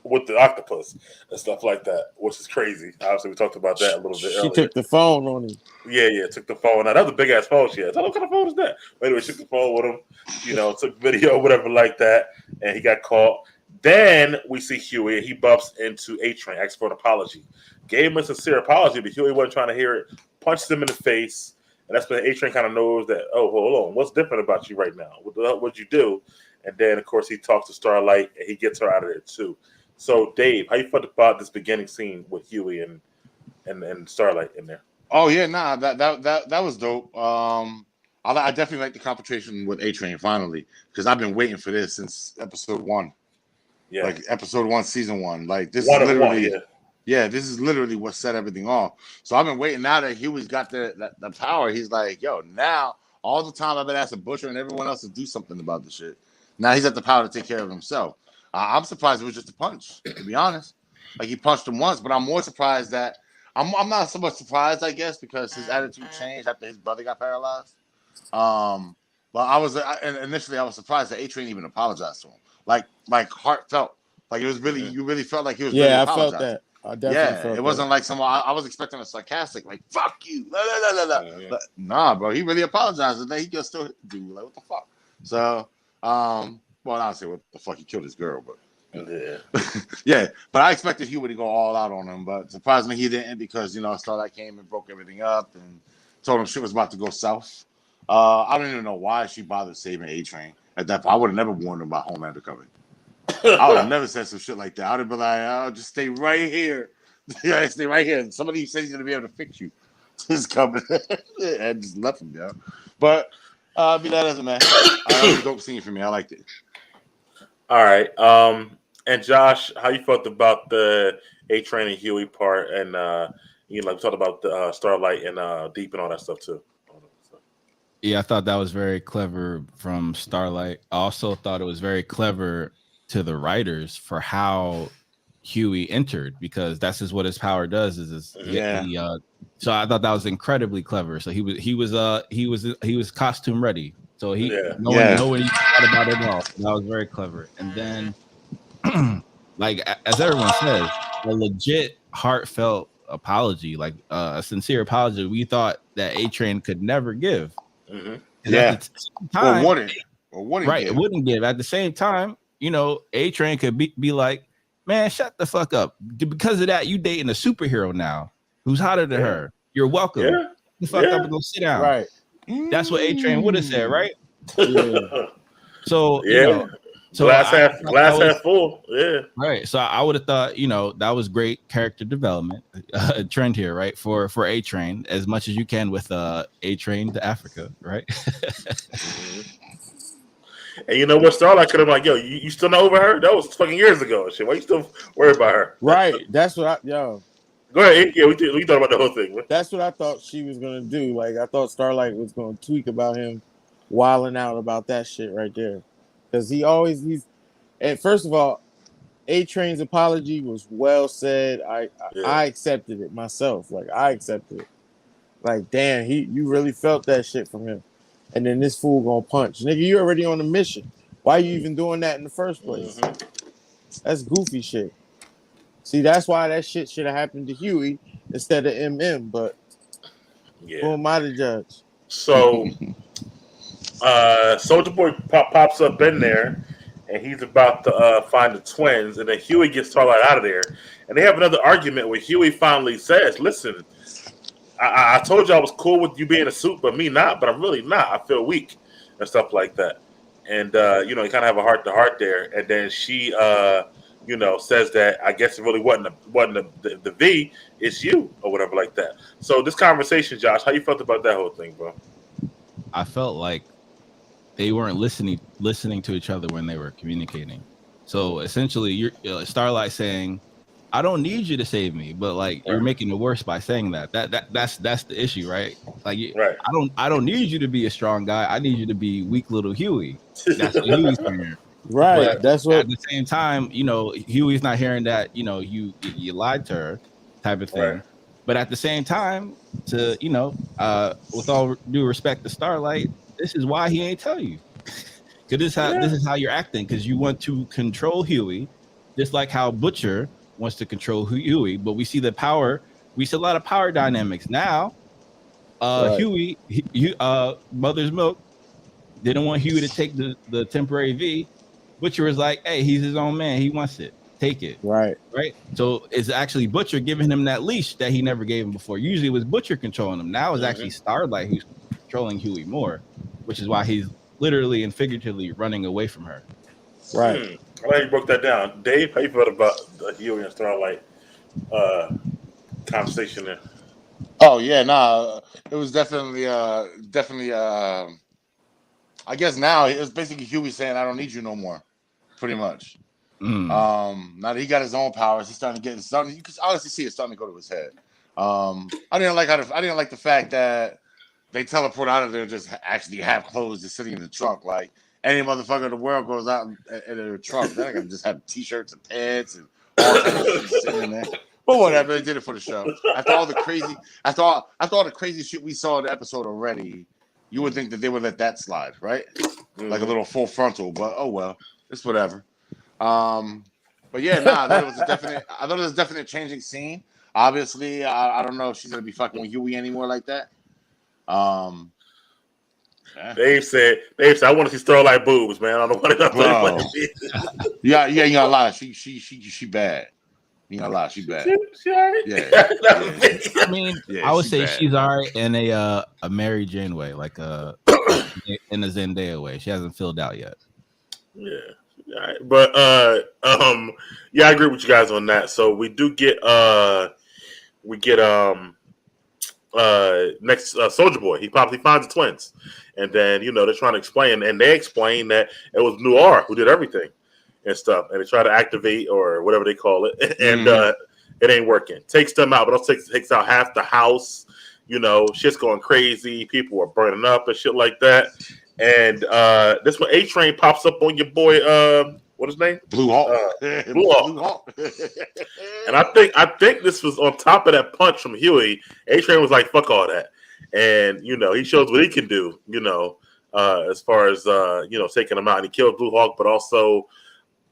with the octopus and stuff like that, which is crazy. Obviously, we talked about that a little bit She earlier. took the phone on him. Yeah, took the phone. Now, that was a big ass phone she had. So what kind of phone is that? But anyway, she took the phone with him, took video, whatever like that, and he got caught. Then we see Huey, and he bumps into A-Train, asks for an apology. Gave him a sincere apology, but Huey wasn't trying to hear it. Punched him in the face, and that's when A-Train kind of knows that, oh, hold on, what's different about you right now? What'd you do? And then, of course, he talks to Starlight, and he gets her out of there, too. So, Dave, how you felt about this beginning scene with Huey and Starlight in there? Oh yeah, nah, that was dope. I definitely like the confrontation with A-Train finally, because I've been waiting for this since episode 1. Yeah. Like episode 1, season 1. Like this One is of literally one, this is literally what set everything off. So I've been waiting now that Huey's got the power. He's like, yo, now all the time I've been asking Butcher and everyone else to do something about the shit. Now he's at the power to take care of himself. I'm surprised it was just a punch, to be honest. Like he punched him once, but I'm more surprised that I'm not so much surprised, I guess, because his attitude changed after his brother got paralyzed. But initially I was surprised that A-Train even apologized to him. Like heartfelt. Like it was really, you really felt like he was. Yeah, really I felt apologizing. that. I definitely felt It wasn't like someone. I was expecting a sarcastic, like "fuck you," But, nah, bro, he really apologized, and then he just still hit the dude. Like, what the fuck? So, well, I don't say what the fuck, he killed his girl, but yeah. But I expected Huey to go all out on him, but surprisingly he didn't, because Starlight came and broke everything up and told him shit was about to go south. I don't even know why she bothered saving A-Train at that point. I would have never warned him about Homelander coming. I would have never said some shit like that. I would have been like, "I'll just stay right here." Yeah, stay right here. Somebody said he's gonna be able to fix you. He's coming, and just left him down. But be that as it may, that was a dope scene for me. I liked it. All right. And Josh, how you felt about the A-Train and Huey part, and we talked about the Starlight and Deep and all that stuff too. Yeah, I thought that was very clever from Starlight. I also thought it was very clever to the writers for how Huey entered, because that's just what his power does. So I thought that was incredibly clever. So he was costume ready. So knowing thought about it all. That was very clever. And then, like as everyone says, a legit, heartfelt apology, like a sincere apology, we thought that A Train could never give. Mm-hmm. Yeah. At the same time, or wouldn't right? give. It wouldn't give. At the same time, you know, A Train could be like, man, shut the fuck up. Because of that, you dating a superhero now who's hotter than her. You're welcome. Yeah. The fuck up and go sit down. Right. That's what A Train would have said, right? Yeah. So Yeah. you know, so glass I half full. Yeah. right. So I would have thought, you know, that was great character development trend here, right? For A Train, as much as you can with A Train to Africa, right? And you know what? Starlight could have been like, yo, you still not over her? That was fucking years ago and shit. Why you still worried about her? Right. That's what Yo. Go ahead. Yeah, we thought about the whole thing. That's what I thought she was gonna do. Like I thought Starlight was gonna tweak about him wilding out about that shit right there. Because he's and first of all, A Train's apology was well said. I accepted it myself. Like I accepted it. Like damn, you really felt that shit from him. And then this fool gonna punch. Nigga, you already on a mission. Why are you even doing that in the first place? Mm-hmm. That's goofy shit. See, that's why that shit should have happened to Huey instead of MM, but Yeah. who am I to judge? So, Soldier Boy pops up in there, and he's about to find the twins, and then Huey gets Starlight out of there, and they have another argument where Huey finally says, "Listen, I told you I was cool with you being a suit, but me not. But I'm really not. I feel weak and stuff like that." And you know, you kind of have a heart to heart there, and then she, you know, says that I guess it really wasn't the V, it's you or whatever like that. So this conversation, Josh, how you felt about that whole thing, bro? I felt like they weren't listening to each other when they were communicating. So essentially, you're Starlight saying, "I don't need you to save me," but like you're making it worse by saying that. That's the issue, right? Like, Right. I don't need you to be a strong guy. I need you to be weak little Huey. That's what Huey's saying. Right. But That's what. at the same time, you know, Huey's not hearing that, you know, you lied to her type of thing. Right. But at the same time, to, you know, with all due respect to Starlight, this is why he ain't tell you. Because this is how you're acting, because you want to control Huey, just like how Butcher wants to control Huey. But we see a lot of power dynamics now. Right. Huey, Mother's Milk didn't want Huey to take the temporary V. Butcher was like, "Hey, he's his own man. He wants it. Take it." Right. So it's actually Butcher giving him that leash that he never gave him before. Usually it was Butcher controlling him. Now it's actually Starlight who's controlling Huey more, which is why he's literally and figuratively running away from her. Right. I'm glad you broke that down. Dave, how you felt about the Huey and Starlight conversation there? Oh yeah, nah. It was definitely. I guess now it was basically Huey saying, "I don't need you no more," pretty much. Now that he got his own powers, he's starting to get something. You can honestly see it starting to go to his head. I didn't like the fact that they teleport out of there and just actually have clothes just sitting in the trunk. Like any motherfucker in the world goes out in their trunk, they're gonna just have t-shirts and pants and all kinds of shit sitting in there. But whatever, they did it for the show. After all the crazy shit we saw in the episode already, you would think that they would let that slide, right? Like a little full frontal, but oh well, it's whatever. But yeah, nah, I thought it was a definite changing scene. Obviously, I don't know if she's gonna be fucking with Huey anymore like that. Dave said, I want to see Starlight boobs, man. I don't know what Bro. Yeah, you ain't gonna lie. She bad. You ain't gonna lie, she bad. She all right? Yeah. I mean, I would say she's all right in a Mary Jane way, like in a Zendaya way. She hasn't filled out yet. Yeah. All right. But yeah, I agree with you guys on that. So we do get next Soldier Boy. He finds the twins, and then they're trying to explain, and they explain that it was Noir who did everything and stuff, and they try to activate or whatever they call it, and it ain't working. Takes them out, but also takes out half the house. Shit's going crazy. People are burning up and shit like that. And this when A Train pops up on your boy. What his name? Blue Hawk. Blue Hawk. And I think this was on top of that punch from Huey. A Train was like, "Fuck all that," and he shows what he can do. as far as taking him out. And he killed Blue Hawk, but also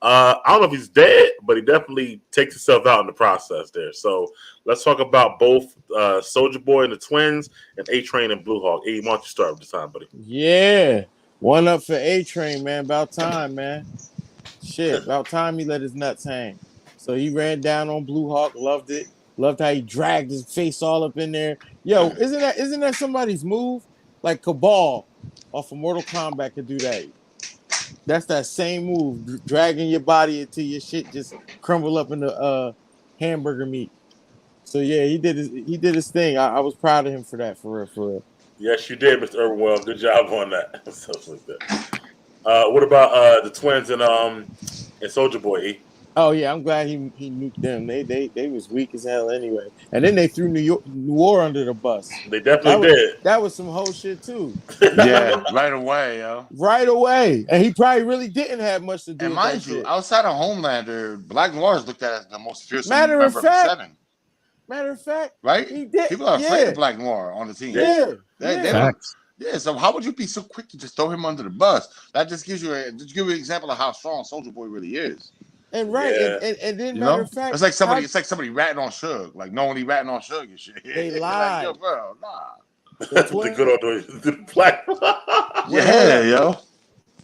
I don't know if he's dead, but he definitely takes himself out in the process there. So let's talk about both Soulja Boy and the Twins and A-Train and Blue Hawk. E, why don't you start with this time, buddy? Yeah. One up for A-Train, man. About time, man. Shit, about time he let his nuts hang. So he ran down on Blue Hawk, loved it. Loved how he dragged his face all up in there. Yo, isn't that somebody's move? Like Cabal off of Mortal Kombat could do that. That's that same move, dragging your body until your shit just crumble up into hamburger meat. So yeah, he did his thing. I was proud of him for that, for real. Yes, you did, Mr. Irwell. Good job on that. Stuff like that. What about the Twins and Soulja Boy? E? Oh yeah, I'm glad he nuked them. They was weak as hell anyway. And then they threw New Orleans under the bus. They definitely did. That was some whole shit too. Yeah, right away, yo. Right away. And he probably really didn't have much to do And with mind that you, shit. outside of Homelander, Black Noir is looked at as the most fearsome Matter of member fact, of the 7. Matter of fact, Right? he did. People are afraid of Black Noir on the team. Yeah. They don't- Facts. yeah, so how would you be so quick to just throw him under the bus? That just gives you an example of how strong Soulja Boy really is. And right, Yeah. and then You matter know, of fact, it's like somebody ratting on Suge, like knowingly ratting on Suge and shit. They Like, lied. yo, bro, nah. The good old the black. Yeah, yo.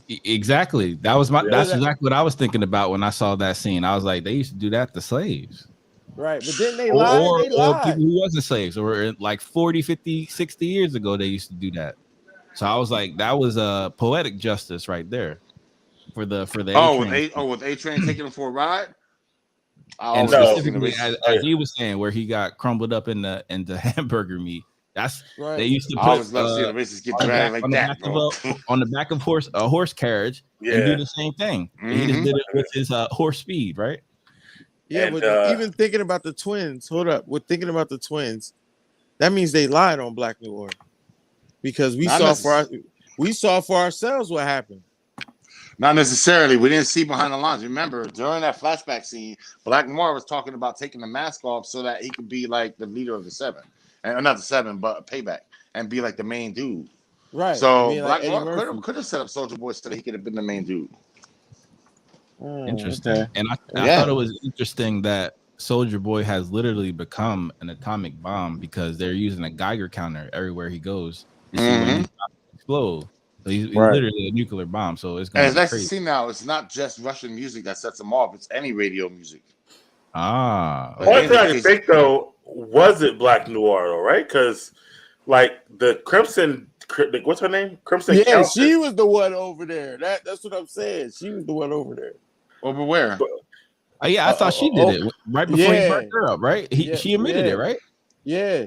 Exactly. That's exactly what I was thinking about when I saw that scene. I was like, they used to do that to slaves. right, but then they lied. Or They lied. people who wasn't slaves, or like 40, 50, 60 years ago, they used to do that. So I was like, that was a poetic justice right there for the A-Train. With A-Train taking him for a ride. And no. specifically, as he was saying, where he got crumbled up into hamburger meat. That's Right. they used to I put always love seeing the racist get dragged like that, bro. on the back of a horse carriage and do the same thing. He just did it with his horse speed, right? Yeah, And, but even thinking about the Twins, hold up. We're thinking about the Twins. That means they lied on Black New Order. Because we saw for ourselves what happened. Not necessarily. We didn't see behind the lines. Remember, during that flashback scene, Black Noir was talking about taking the mask off so that he could be like the leader of the 7. And not the 7, but Payback, and be like the main dude. Right. So Being like Black Noir Eddie Murphy. could have set up Soulja Boy so that he could have been the main dude. Interesting. Okay. And I Yeah. thought it was interesting that Soldier Boy has literally become an atomic bomb because they're using a Geiger counter everywhere he goes to see when he's about to explode. So he's literally a nuclear bomb. So it's going And to as be nice to crazy. see now, it's not just Russian music that sets him off. It's any radio music. Ah, But One thing I can think though, was it Black Noir though, right? Because like the Crimson, what's her name? Crimson. Yeah, Countess. she was the one over there. That's what I'm saying. She was the one over there. Over where? yeah, I thought she did it right before he Yeah. burnt her up, right? She admitted it, right? Yeah,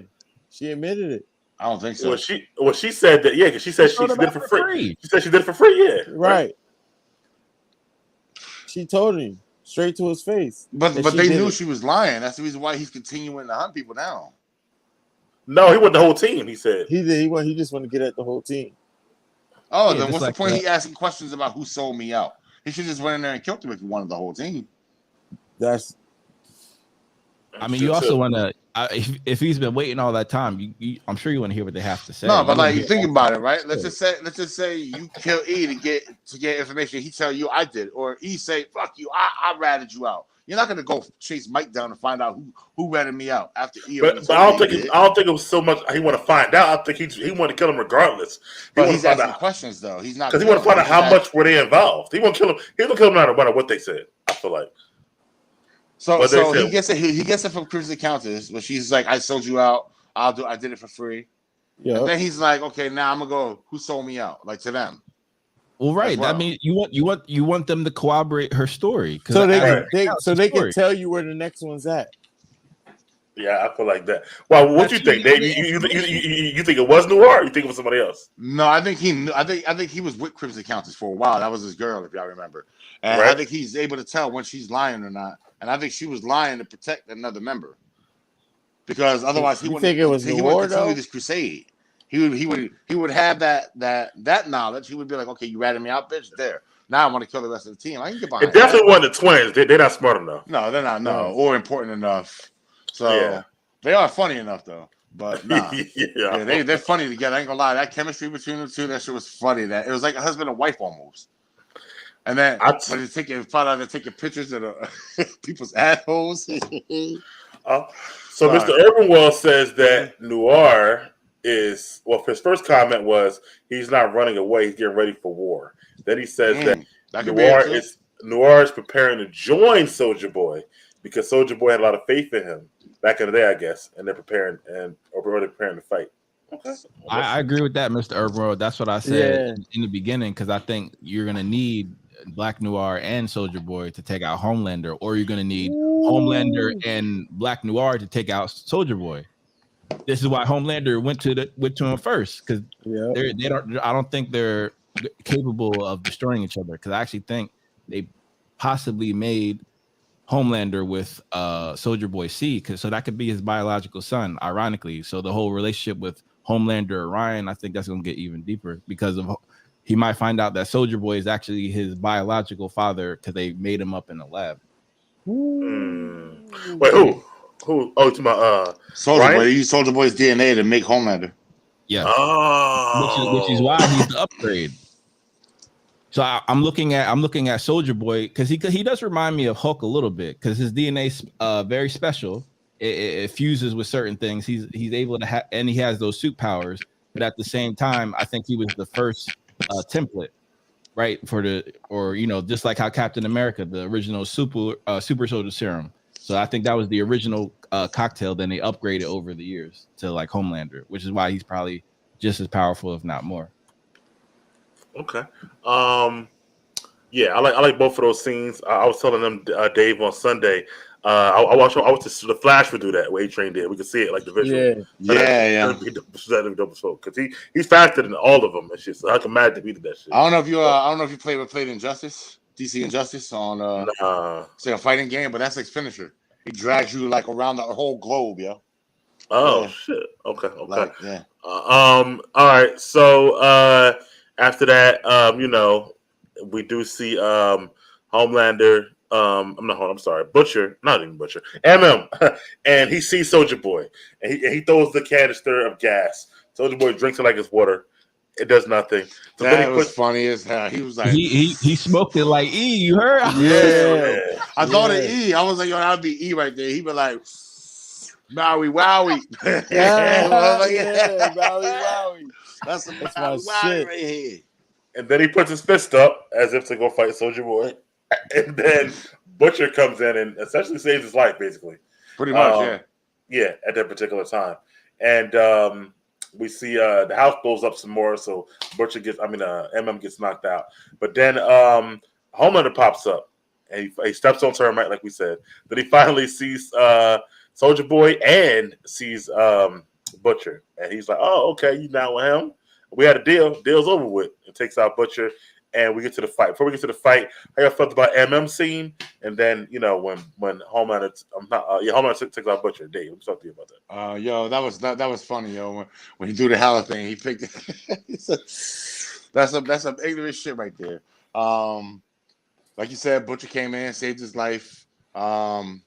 she admitted it. I don't think so. Well, she said that, yeah, because she said she Showed did him it out for for free. She said she did it for free, yeah. Right. She told him straight to his face. But that they did knew it. she was lying. That's the reason why he's continuing to hunt people down. No, he went the whole team. He said He did. He just wanted to get at the whole team. Oh, Yeah, then just what's like the point? that. He asking questions about who sold me out. He should just went in there and killed him if he wanted the whole team. That's I mean, you also want to, if he's been waiting all that time, I'm sure you want to hear what they have to say. No, but You like wanna you think hear- about it, right? Let's just say you kill E to get information. He tell you I did, or E say fuck you, I ratted you out. You're not gonna go chase Mike down to find out who ratted me out after E. But I don't think it was so much he want to find out. I think he wanted to kill him regardless. But he's asking questions though. He's not because he want to find out how much were they involved. He want to kill him. He want to kill him no matter what they said. I feel like. So But they he said- he gets it from Crimson Countess, but she's like, I sold you out. I did it for free. yeah. And then he's like, okay, now I'm gonna go. Who sold me out? Like to them. Well, right. as well. I mean, you want them to corroborate her story. 'cause So they I- can they can tell you where the next one's at. Yeah, I feel like that. Well, what you think, Dave? You think it was Noir? Or you think it was somebody else? No, I think he knew. I think he was with Crimson Countess for a while. That was his girl, if y'all remember. And I Right. think he's able to tell when she's lying or not. And I think she was lying to protect another member, because otherwise he You wouldn't. think it was he Noir, wouldn't continue though? this crusade. He would have that knowledge. He would be like, okay, you ratted me out, bitch. There. Now I want to kill the rest of the team. I can get behind It definitely that. wasn't the twins. They're not smart enough. No, they're not. No, No. or important enough. So Yeah. they are funny enough though. But nah. Yeah, they're funny together. I ain't gonna lie. That chemistry between the two, that shit was funny. That it was like a husband and wife almost. And then when they found out they're taking pictures of the people's assholes. So Mr. Urbanwell says that Noir is his first comment was he's not running away, he's getting ready for war. Then he says that Noir is preparing to join Soulja Boy because Soulja Boy had a lot of faith in him back in the day, I guess, and they're preparing to fight. Okay. I agree with that, Mr. Urbanwell. That's what I said in the beginning, because I think you're gonna need Black Noir and Soulja Boy to take out Homelander, or you're gonna need Homelander and Black Noir to take out Soulja Boy. This is why Homelander went to him first, because I don't think they're capable of destroying each other. Because I actually think they possibly made Homelander with Soulja Boy C, so that could be his biological son, ironically. So the whole relationship with Homelander or Ryan, I think that's gonna get even deeper because of he might find out that Soulja Boy is actually his biological father because they made him up in the lab. Wait, who? Oh, to my Soulja Boy. They used Soulja Boy's DNA to make Homelander. Yeah. Which is why he's the upgrade. So I'm looking at Soulja Boy because he does remind me of Hulk a little bit because his DNA is very special. It fuses with certain things. He's able to have, and he has those suit powers. But at the same time, I think he was the first template, right? Just like how Captain America, the original super soldier serum. So I think that was the original cocktail. Then they upgraded over the years to like Homelander, which is why he's probably just as powerful, if not more. Okay. Yeah, I like both of those scenes. I was telling them, Dave, on Sunday. I watched the Flash would do that. What A-Train did, we could see it like the visual. Yeah. Because he's faster than all of them and shit. So I can imagine if he did that shit. I don't know if you played Injustice, DC Injustice on say a fighting game, but that's his finisher. He drags you like around the whole globe, yo. Oh shit. Okay. Like, yeah. All right. So after that, we do see Homelander. I'm sorry, Butcher, not even Butcher, and he sees Soulja Boy, and he throws the canister of gas. Soulja Boy drinks it like it's water. It does nothing. So that was funny as hell. He was like, he smoked it like E. You heard? Yeah. I thought of E. I was like, yo, that'd be E right there. He'd be like, Maui Wowie. Wowie. That's my shit right here. And then he puts his fist up as if to go fight Soulja Boy. And then Butcher comes in and essentially saves his life, basically. Pretty much, yeah, at that particular time. And we see the house blows up some more, so MM gets knocked out. But then Homelander pops up, and he steps on Termite, like we said. Then he finally sees Soulja Boy and sees Butcher. And he's like, oh, okay, you down with him? We had a deal. Deal's over with. And takes out Butcher. And we get to the fight. Before we get to the fight, how y'all felt about MM scene, and then when Homelander, Homelander takes out Butcher. Dave, let's talk to you about that. Yo, that was funny, yo. When he do the Howler thing, he picked it. That's some ignorant shit right there. Like you said, Butcher came in, saved his life, and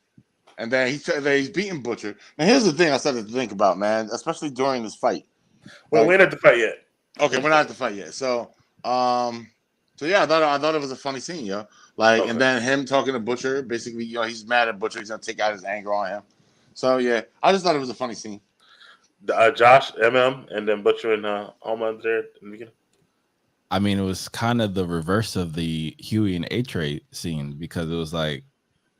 then he's beating Butcher. Now here's the thing I started to think about, man, especially during this fight. Well, we're not at the fight yet. Okay, we're not at the fight yet. So yeah, I thought it was a funny scene, yo. Like, okay. And then him talking to Butcher, basically, he's mad at Butcher. He's gonna take out his anger on him. So yeah, I just thought it was a funny scene. Josh, MM, and then Butcher and Homelander there in the beginning. I mean, it was kind of the reverse of the Huey and A-Train scene because it was like,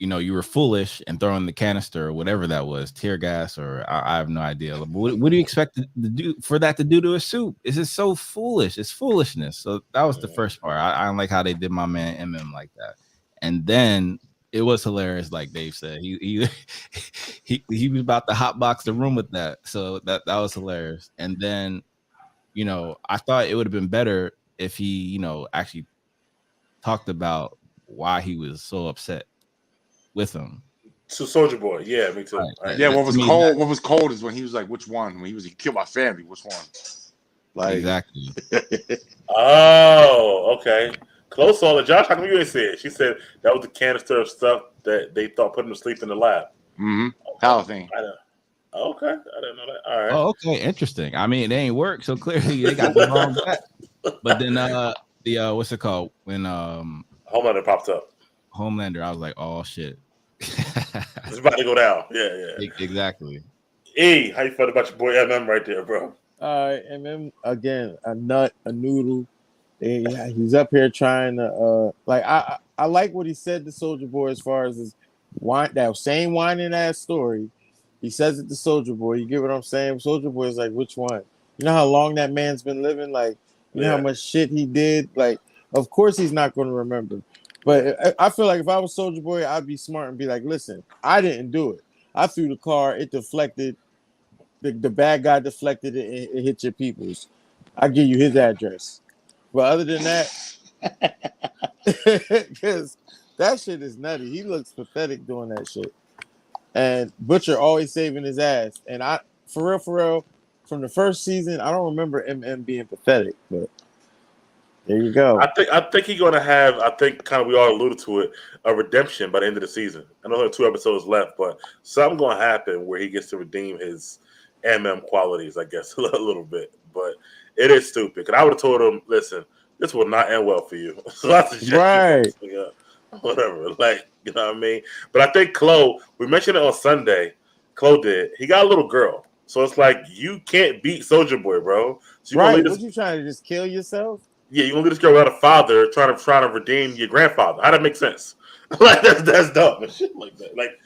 you were foolish and throwing the canister or whatever that was, tear gas, or I have no idea. What do you expect to do for that to do to a suit? It's just so foolish. It's foolishness. So that was the first part. I don't like how they did my man MM like that. And then it was hilarious, like Dave said. He was about to hotbox the room with that. So that was hilarious. And then, I thought it would have been better if he, actually talked about why he was so upset with him. So Soulja Boy, yeah, me too. Right. Yeah, what was cold is when he was like, which one? When he killed my family, which one? Like exactly. Oh, okay. Close all. Josh, how come you didn't say it? She said that was the canister of stuff that they thought put him to sleep in the lab. Mm-hmm. How thing. I know. Okay, I didn't know that. All right. Oh, okay, interesting. I mean, it ain't work, so clearly they got the wrong bet. But then the what's it called when Homelander popped up. Homelander, I was like, oh shit. It's about to go down. Yeah. Exactly. E, how you felt about your boy MM right there, bro? And then again, a nut, a noodle. He's up here trying to like I like what he said to Soldier Boy as far as his that same whining ass story. He says it to Soldier Boy. You get what I'm saying? Soldier Boy is like, which one? You know how long that man's been living? Like, you know how much shit he did? Like, of course he's not going to remember. But I feel like if I was Soldier Boy, I'd be smart and be like, listen, I didn't do it. I threw the car, it deflected. The bad guy deflected it, it hit your peoples. I give you his address. But other than that, because that shit is nutty. He looks pathetic doing that shit. And Butcher always saving his ass. And for real, from the first season, I don't remember MM being pathetic, but there you go. I think he's gonna have, I think kind of we all alluded to it, a redemption by the end of the season. I know there are 2 episodes left, but something gonna happen where he gets to redeem his MM qualities, I guess, a little bit. But it is stupid. Because I would have told him, listen, this will not end well for you. So I suggest Right. Whatever. Like, you know what I mean? But I think Chloe, we mentioned it on Sunday, Chloe did. He got a little girl. So it's like, you can't beat Soldier Boy, bro. So you Right. What you trying to just kill yourself? Yeah, you're gonna leave this girl without a father trying to redeem your grandfather. How that make sense? Like that's dumb and shit like that. Like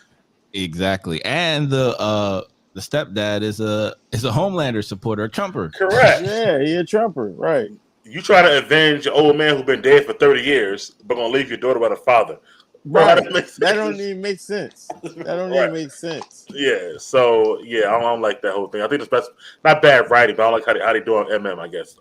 Exactly. And the stepdad is a Homelander supporter, a Trumper. correct. Yeah, he a Trumper, right. You try to avenge an old man who's been dead for 30 years, but gonna leave your daughter without a father. Bro, Right. that don't even make sense. That don't even make sense. Yeah, so yeah, I don't like that whole thing. I think it's best, not bad writing, but I like how they do on MM, I guess,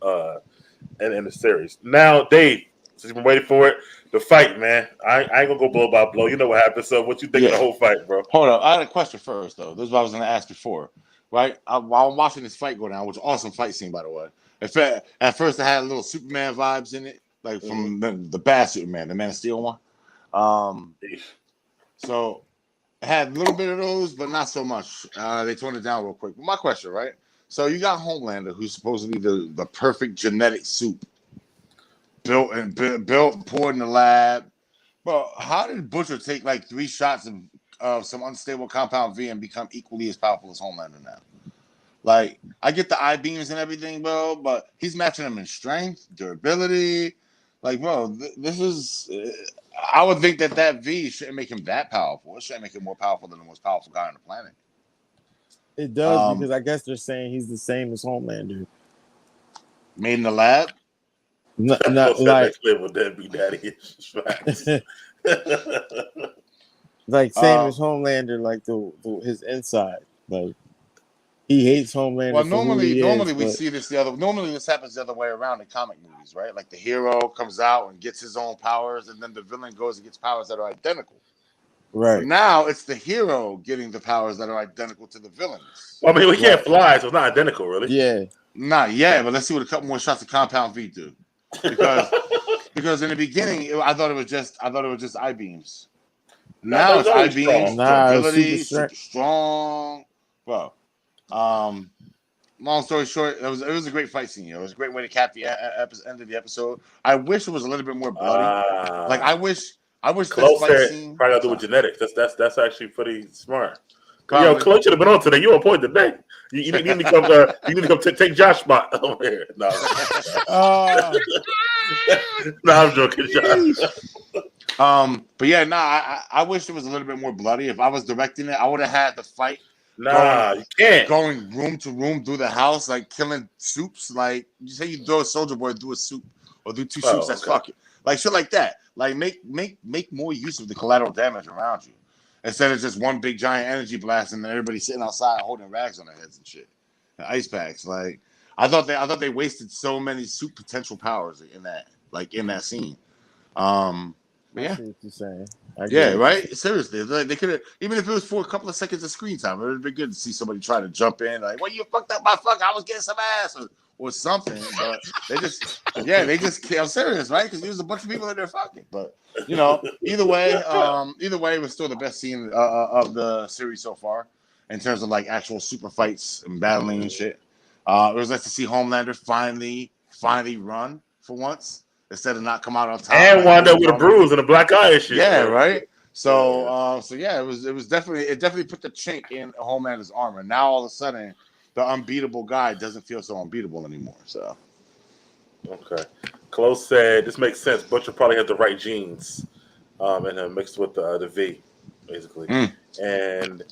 in the series. Now, Dave, since you've been waiting for it, the fight, man. I ain't gonna go blow by blow. You know what happened. So, what you think of the whole fight, bro? Hold up, I had a question first though. This is what I was going to ask before, right? While I'm watching this fight go down, which is an awesome fight scene, by the way. At first, I had a little Superman vibes in it, like from the bad Superman, the Man of Steel one. So it had a little bit of those, but not so much. They toned it down real quick. But my question, right? So you got Homelander, who's supposedly the perfect genetic soup, built, poured in the lab. But how did Butcher take like 3 shots of some unstable compound V and become equally as powerful as Homelander now? Like, I get the I-beams and everything, bro, but he's matching him in strength, durability. Like, bro, this is... I would think that V shouldn't make him that powerful. It shouldn't make him more powerful than the most powerful guy on the planet. It does, because I guess they're saying he's the same as Homelander. Made in the lab? Not like... With Deadbeat Daddy. like, same as Homelander, like his inside. Like, he hates Homelander. Well, normally we see this normally this happens the other way around in comic movies, right? Like the hero comes out and gets his own powers, and then the villain goes and gets powers that are identical. Right. But now it's the hero getting the powers that are identical to the villains. Well, I mean, we can't fly, so it's not identical, really. Yeah. Not yet, but let's see what a couple more shots of Compound V do. Because in the beginning, I thought it was just I-beams. Now it's I-beams, ability, super strong. Well, long story short, it was a great fight scene. It was a great way to cap the end of the episode. I wish it was a little bit more bloody. Like I wish Close fight scene probably got to do with genetics. That's actually pretty smart. Yo, Chloe should have been on today. You on point today. You need to come. You need to come take Josh's spot over here. No, no, I'm joking, Josh. But yeah, I wish it was a little bit more bloody. If I was directing it, I would have had the fight. You can't. Going room to room through the house, like killing soups. Like you say, you throw a Soldier Boy through a soup or through 2 soups. That's fucking like shit like that. Like make more use of the collateral damage around you instead of just one big giant energy blast and then everybody sitting outside holding rags on their heads and shit, and ice packs. Like I thought they wasted so many soup potential powers in that scene. But yeah. I see what you're saying. Yeah, right? Seriously. Like, they could have, even if it was for a couple of seconds of screen time, it would have been good to see somebody try to jump in, like, well, you fucked up my fuck, I was getting some ass, or something. But they just, I'm serious, right? Because there's a bunch of people in there fucking. But, either way, it was still the best scene of the series so far. in terms of like actual super fights and battling and shit. It was nice to see Homelander finally run for once instead of not come out on top. And wound up with a bruise and a black eye and shit. Yeah, so. right. So, it definitely put the chink in Homelander's armor. Now all of a sudden, the unbeatable guy doesn't feel so unbeatable anymore. So, okay. Close said this makes sense. Butcher probably has the right genes, and him mixed with the V, basically. And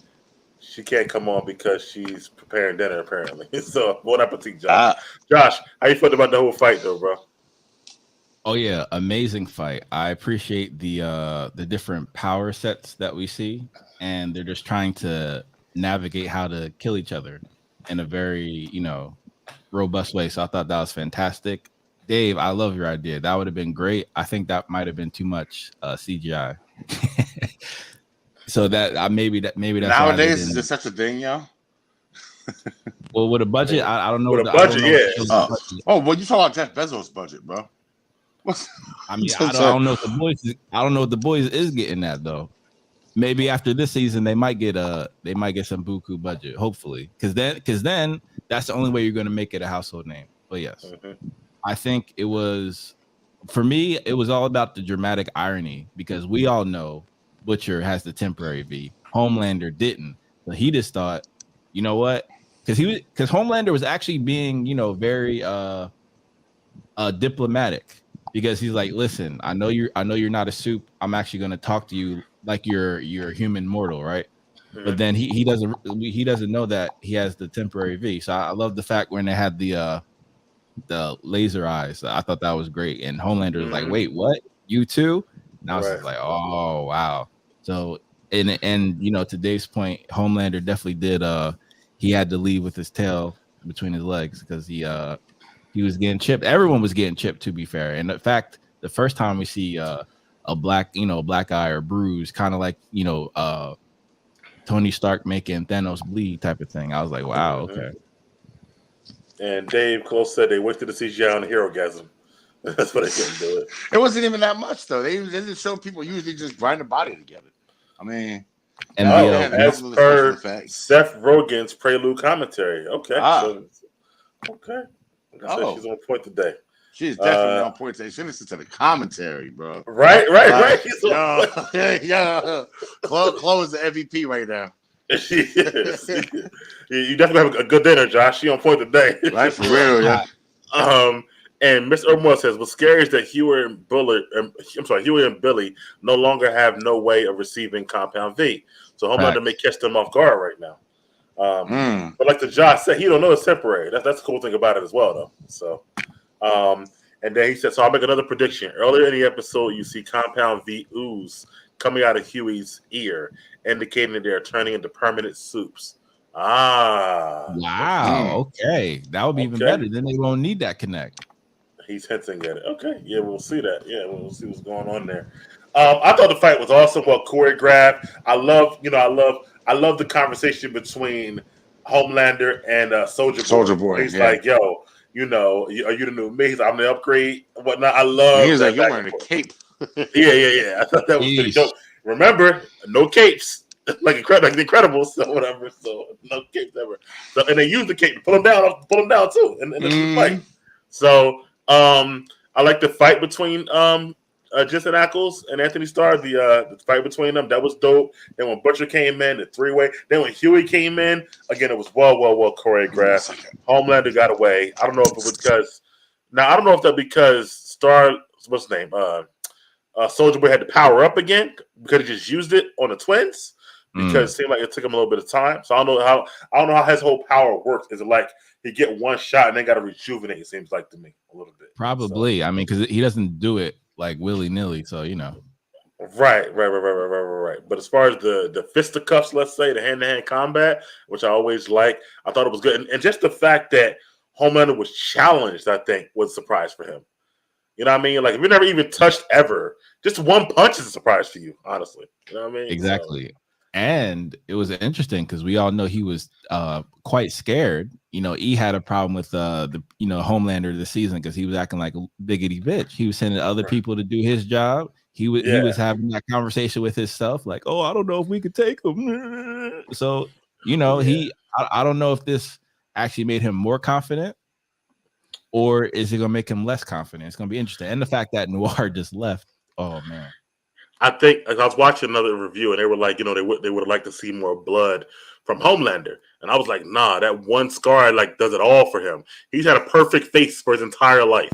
she can't come on because she's preparing dinner apparently. So, bon appetit, Josh. Josh, how you felt about the whole fight though, bro? Oh yeah, amazing fight. I appreciate the different power sets that we see, and they're just trying to navigate how to kill each other in a very, robust way. So I thought that was fantastic. Dave, I love your idea. That would have been great. I think that might have been too much CGI. So that maybe that's nowadays is there such a thing, yo? Well, with a budget, I don't know. With a budget, yeah. Well, you talk about Jeff Bezos' budget, bro. I mean, I don't know if the boys. I don't know if the boys is getting that though. Maybe after this season, they might get some buku budget. Hopefully, because then that's the only way you're going to make it a household name. But yes, I think it was for me. It was all about the dramatic irony because we all know Butcher has the temporary V. Homelander didn't, but he just thought, you know what? Because Homelander was actually being very diplomatic. Because he's like, listen, I know you're not a soup. I'm actually going to talk to you like you're a human mortal, right? But then he doesn't know that he has the temporary V. So I love the fact when they had the laser eyes. I thought that was great. And Homelander was like, wait, what? You too? And I was just like, oh wow. So and to Dave's point, Homelander definitely did. He had to leave with his tail between his legs because he was getting chipped. Everyone was getting chipped, to be fair. And in fact, the first time we see a black eye or bruise, kind of like Tony Stark making Thanos bleed type of thing. I was like, wow, okay. And Dave Close said they wasted the CGI on the Herogasm. That's what they couldn't do it. It wasn't even that much though. They didn't show people usually just grind the body together. I mean, and as per Seth Rogen's Prelude commentary. Okay. Okay. Like I said, she's on point today. She's definitely on point today. She listens to the commentary, bro. Right. Chloe is the MVP right now. She is. You definitely have a good dinner, Josh. She on point today. Right, for real, yeah. And Mr. Omar says, what's scary is that Huey and Billy no longer have no way of receiving Compound V. So Homelander may catch them off guard right now. But like the Josh said, he don't know it's temporary. That's the cool thing about it as well, though. So, and then he said, so I'll make another prediction. Earlier in the episode, you see Compound V ooze coming out of Huey's ear, indicating that they're turning into permanent soups. Wow. Okay, that would be even better. Then they won't need that connect. He's hinting at it. Okay, yeah, we'll see that. Yeah, we'll see what's going on there. I thought the fight was awesome, well choreographed. I love the conversation between Homelander and Soldier Boy. He's like, yo, are you the new me? He's like, I'm the upgrade, and whatnot. I love. He was like, you're wearing a cape. Yeah. I thought that was pretty dope. Remember, no capes, like the Incredibles, so whatever. So no capes ever. So and they use the cape to pull him down too, in the fight. So I like the fight between Jensen Ackles and Anthony Starr, the fight between them, that was dope. Then when Butcher came in, the three-way. Then when Huey came in, again, it was well choreographed. Homelander got away. I don't know if it was because Starr, what's his name? Soldier Boy had to power up again because he just used it on the twins because it seemed like it took him a little bit of time. So I don't know how his whole power works. Is it like he get one shot and then got to rejuvenate? It seems like to me a little bit. Probably. So, I mean, because he doesn't do it like willy-nilly, so Right. But as far as the fisticuffs, let's say, the hand-to-hand combat, which I always like, I thought it was good. And just the fact that Homelander was challenged, I think, was a surprise for him. You know what I mean? Like, if you never even touched ever, just one punch is a surprise for you, honestly. You know what I mean? Exactly. So. And it was interesting because we all know he was quite scared. E had a problem with the Homelander this season because he was acting like a biggity bitch. He was sending other people to do his job. He was having that conversation with himself, like, "Oh, I don't know if we could take him." So You know, Yeah. I don't know if this actually made him more confident or is it going to make him less confident? It's going to be interesting. And the fact that Noir just left. Oh, man. I think I was watching another review and they were like, they would have liked to see more blood from Homelander. And I was like, nah, that one scar like does it all for him. He's had a perfect face for his entire life.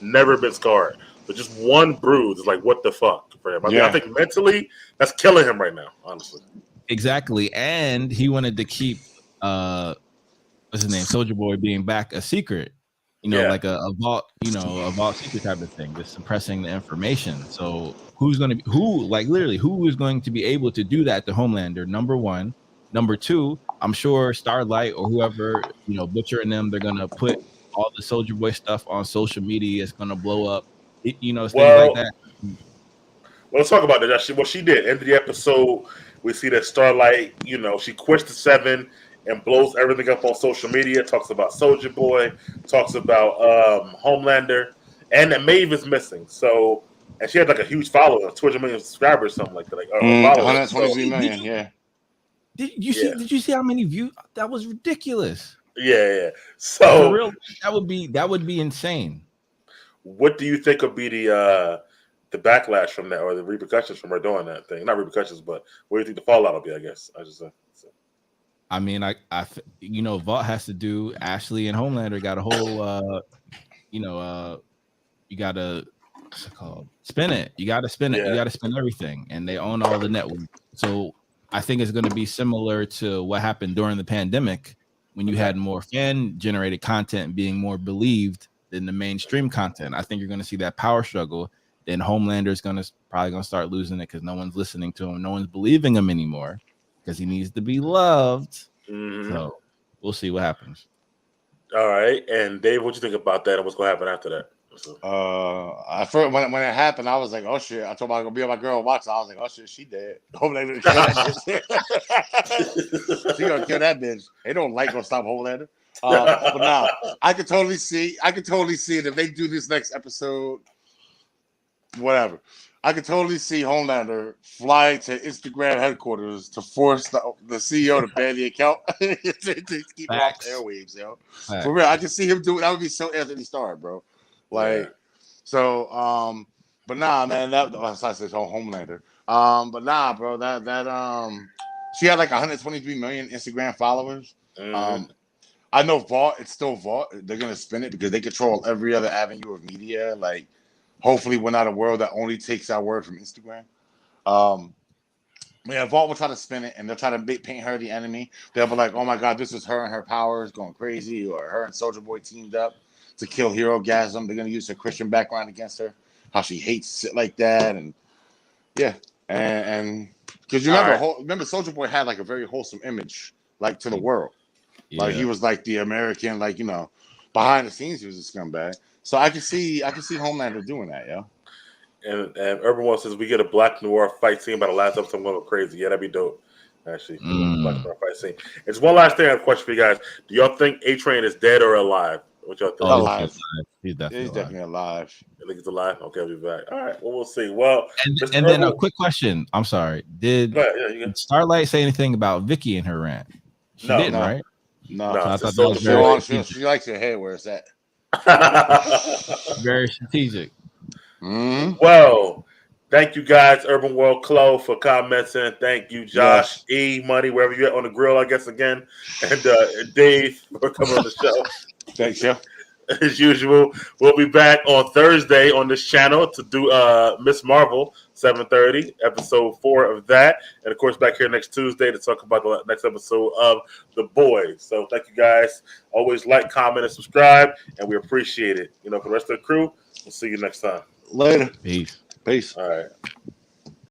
Never been scarred. But just one bruise is like, what the fuck for him? I think mentally that's killing him right now, honestly. Exactly. And he wanted to keep what's his name? Soldier Boy being back a secret. Like a vault, a vault secret type of thing, just suppressing the information. So who is going to be able to do that to Homelander? Number one. Number two, I'm sure Starlight or whoever, Butcher and them, they're going to put all the Soldier Boy stuff on social media. It's going to blow up, things like that. Well, let's talk about that. What she did. End of the episode, we see that Starlight, she quits the Seven and blows everything up on social media. Talks about Soldier Boy, talks about Homelander, and that Maeve is missing. So, and she had like a huge following, 200 million subscribers, something like that. Like 123 million. Yeah. Did you see? Did you see how many views? That was ridiculous. Yeah. So for real, that would be insane. What do you think would be the backlash from that, or the repercussions from her doing that thing? Not repercussions, but what do you think the fallout will be? I guess I just. I mean, Vault has to do. Ashley and Homelander got a whole, you gotta, what's it called? Spin it. You gotta spin it. Yeah. You gotta spin everything, and they own all the network. So I think it's going to be similar to what happened during the pandemic when you had more fan-generated content being more believed than the mainstream content. I think you're going to see that power struggle. Then Homelander is probably going to start losing it because no one's listening to him, no one's believing him anymore because he needs to be loved. Mm-hmm. So we'll see what happens. All right, and Dave, what you think about that, and what's going to happen after that? I first when it happened, I was like, "Oh shit!" I told my be my girl watch. I was like, "Oh shit, she dead." Homelander, she gonna kill that bitch. They don't gonna stop Homelander. But now I can totally see it if they do this next episode. Whatever, I could totally see Homelander fly to Instagram headquarters to force the CEO to ban the account to keep it off the airwaves, yo. Facts. For real, I can see him do it. That would be so Anthony Starr, bro. But nah, man, that's his whole Homelander. But nah, bro, that she had like 123 million Instagram followers. Mm-hmm. I know Vault, it's still Vault. They're gonna spin it because they control every other avenue of media. Like, hopefully, we're not a world that only takes our word from Instagram. Vault will try to spin it, and they'll try to paint her the enemy. They'll be like, "Oh my God, this is her and her powers going crazy," or her and Soldier Boy teamed up to kill Hero Gasm. They're gonna use her Christian background against her, how she hates shit like that, and because you remember Soldier Boy had like a very wholesome image, like to the world, like he was like the American, like behind the scenes he was a scumbag. So I can see Homelander doing that, yo. And everyone says we get a Black Noir fight scene by the last episode. I'm going to go crazy. Yeah, that'd be dope. Actually, Black Noir fight scene. It's one last thing. I have a question for you guys. Do y'all think A-Train is dead or alive? What y'all think? Alive. He's definitely alive. I think he's alive. Okay, I'll be back. All right. Well, we'll see. Well, and then a quick question. I'm sorry. Did Starlight say anything about Vicky and her rant? She didn't, right? No. So I thought that was very she likes her head where it's at. Very strategic. Mm-hmm. Well, thank you guys, Urban World Chloe, for commenting. Thank you, Josh, E Money, wherever you're at on the grill, I guess again, and Dave for coming on the show. Thanks, yo. As usual, we'll be back on Thursday on this channel to do Miss Marvel 7:30, episode 4 of that, and of course back here next Tuesday to talk about the next episode of The Boys. So thank you guys. Always like, comment, and subscribe, and we appreciate it. For the rest of the crew, we'll see you next time. Later. Peace. Peace. All right.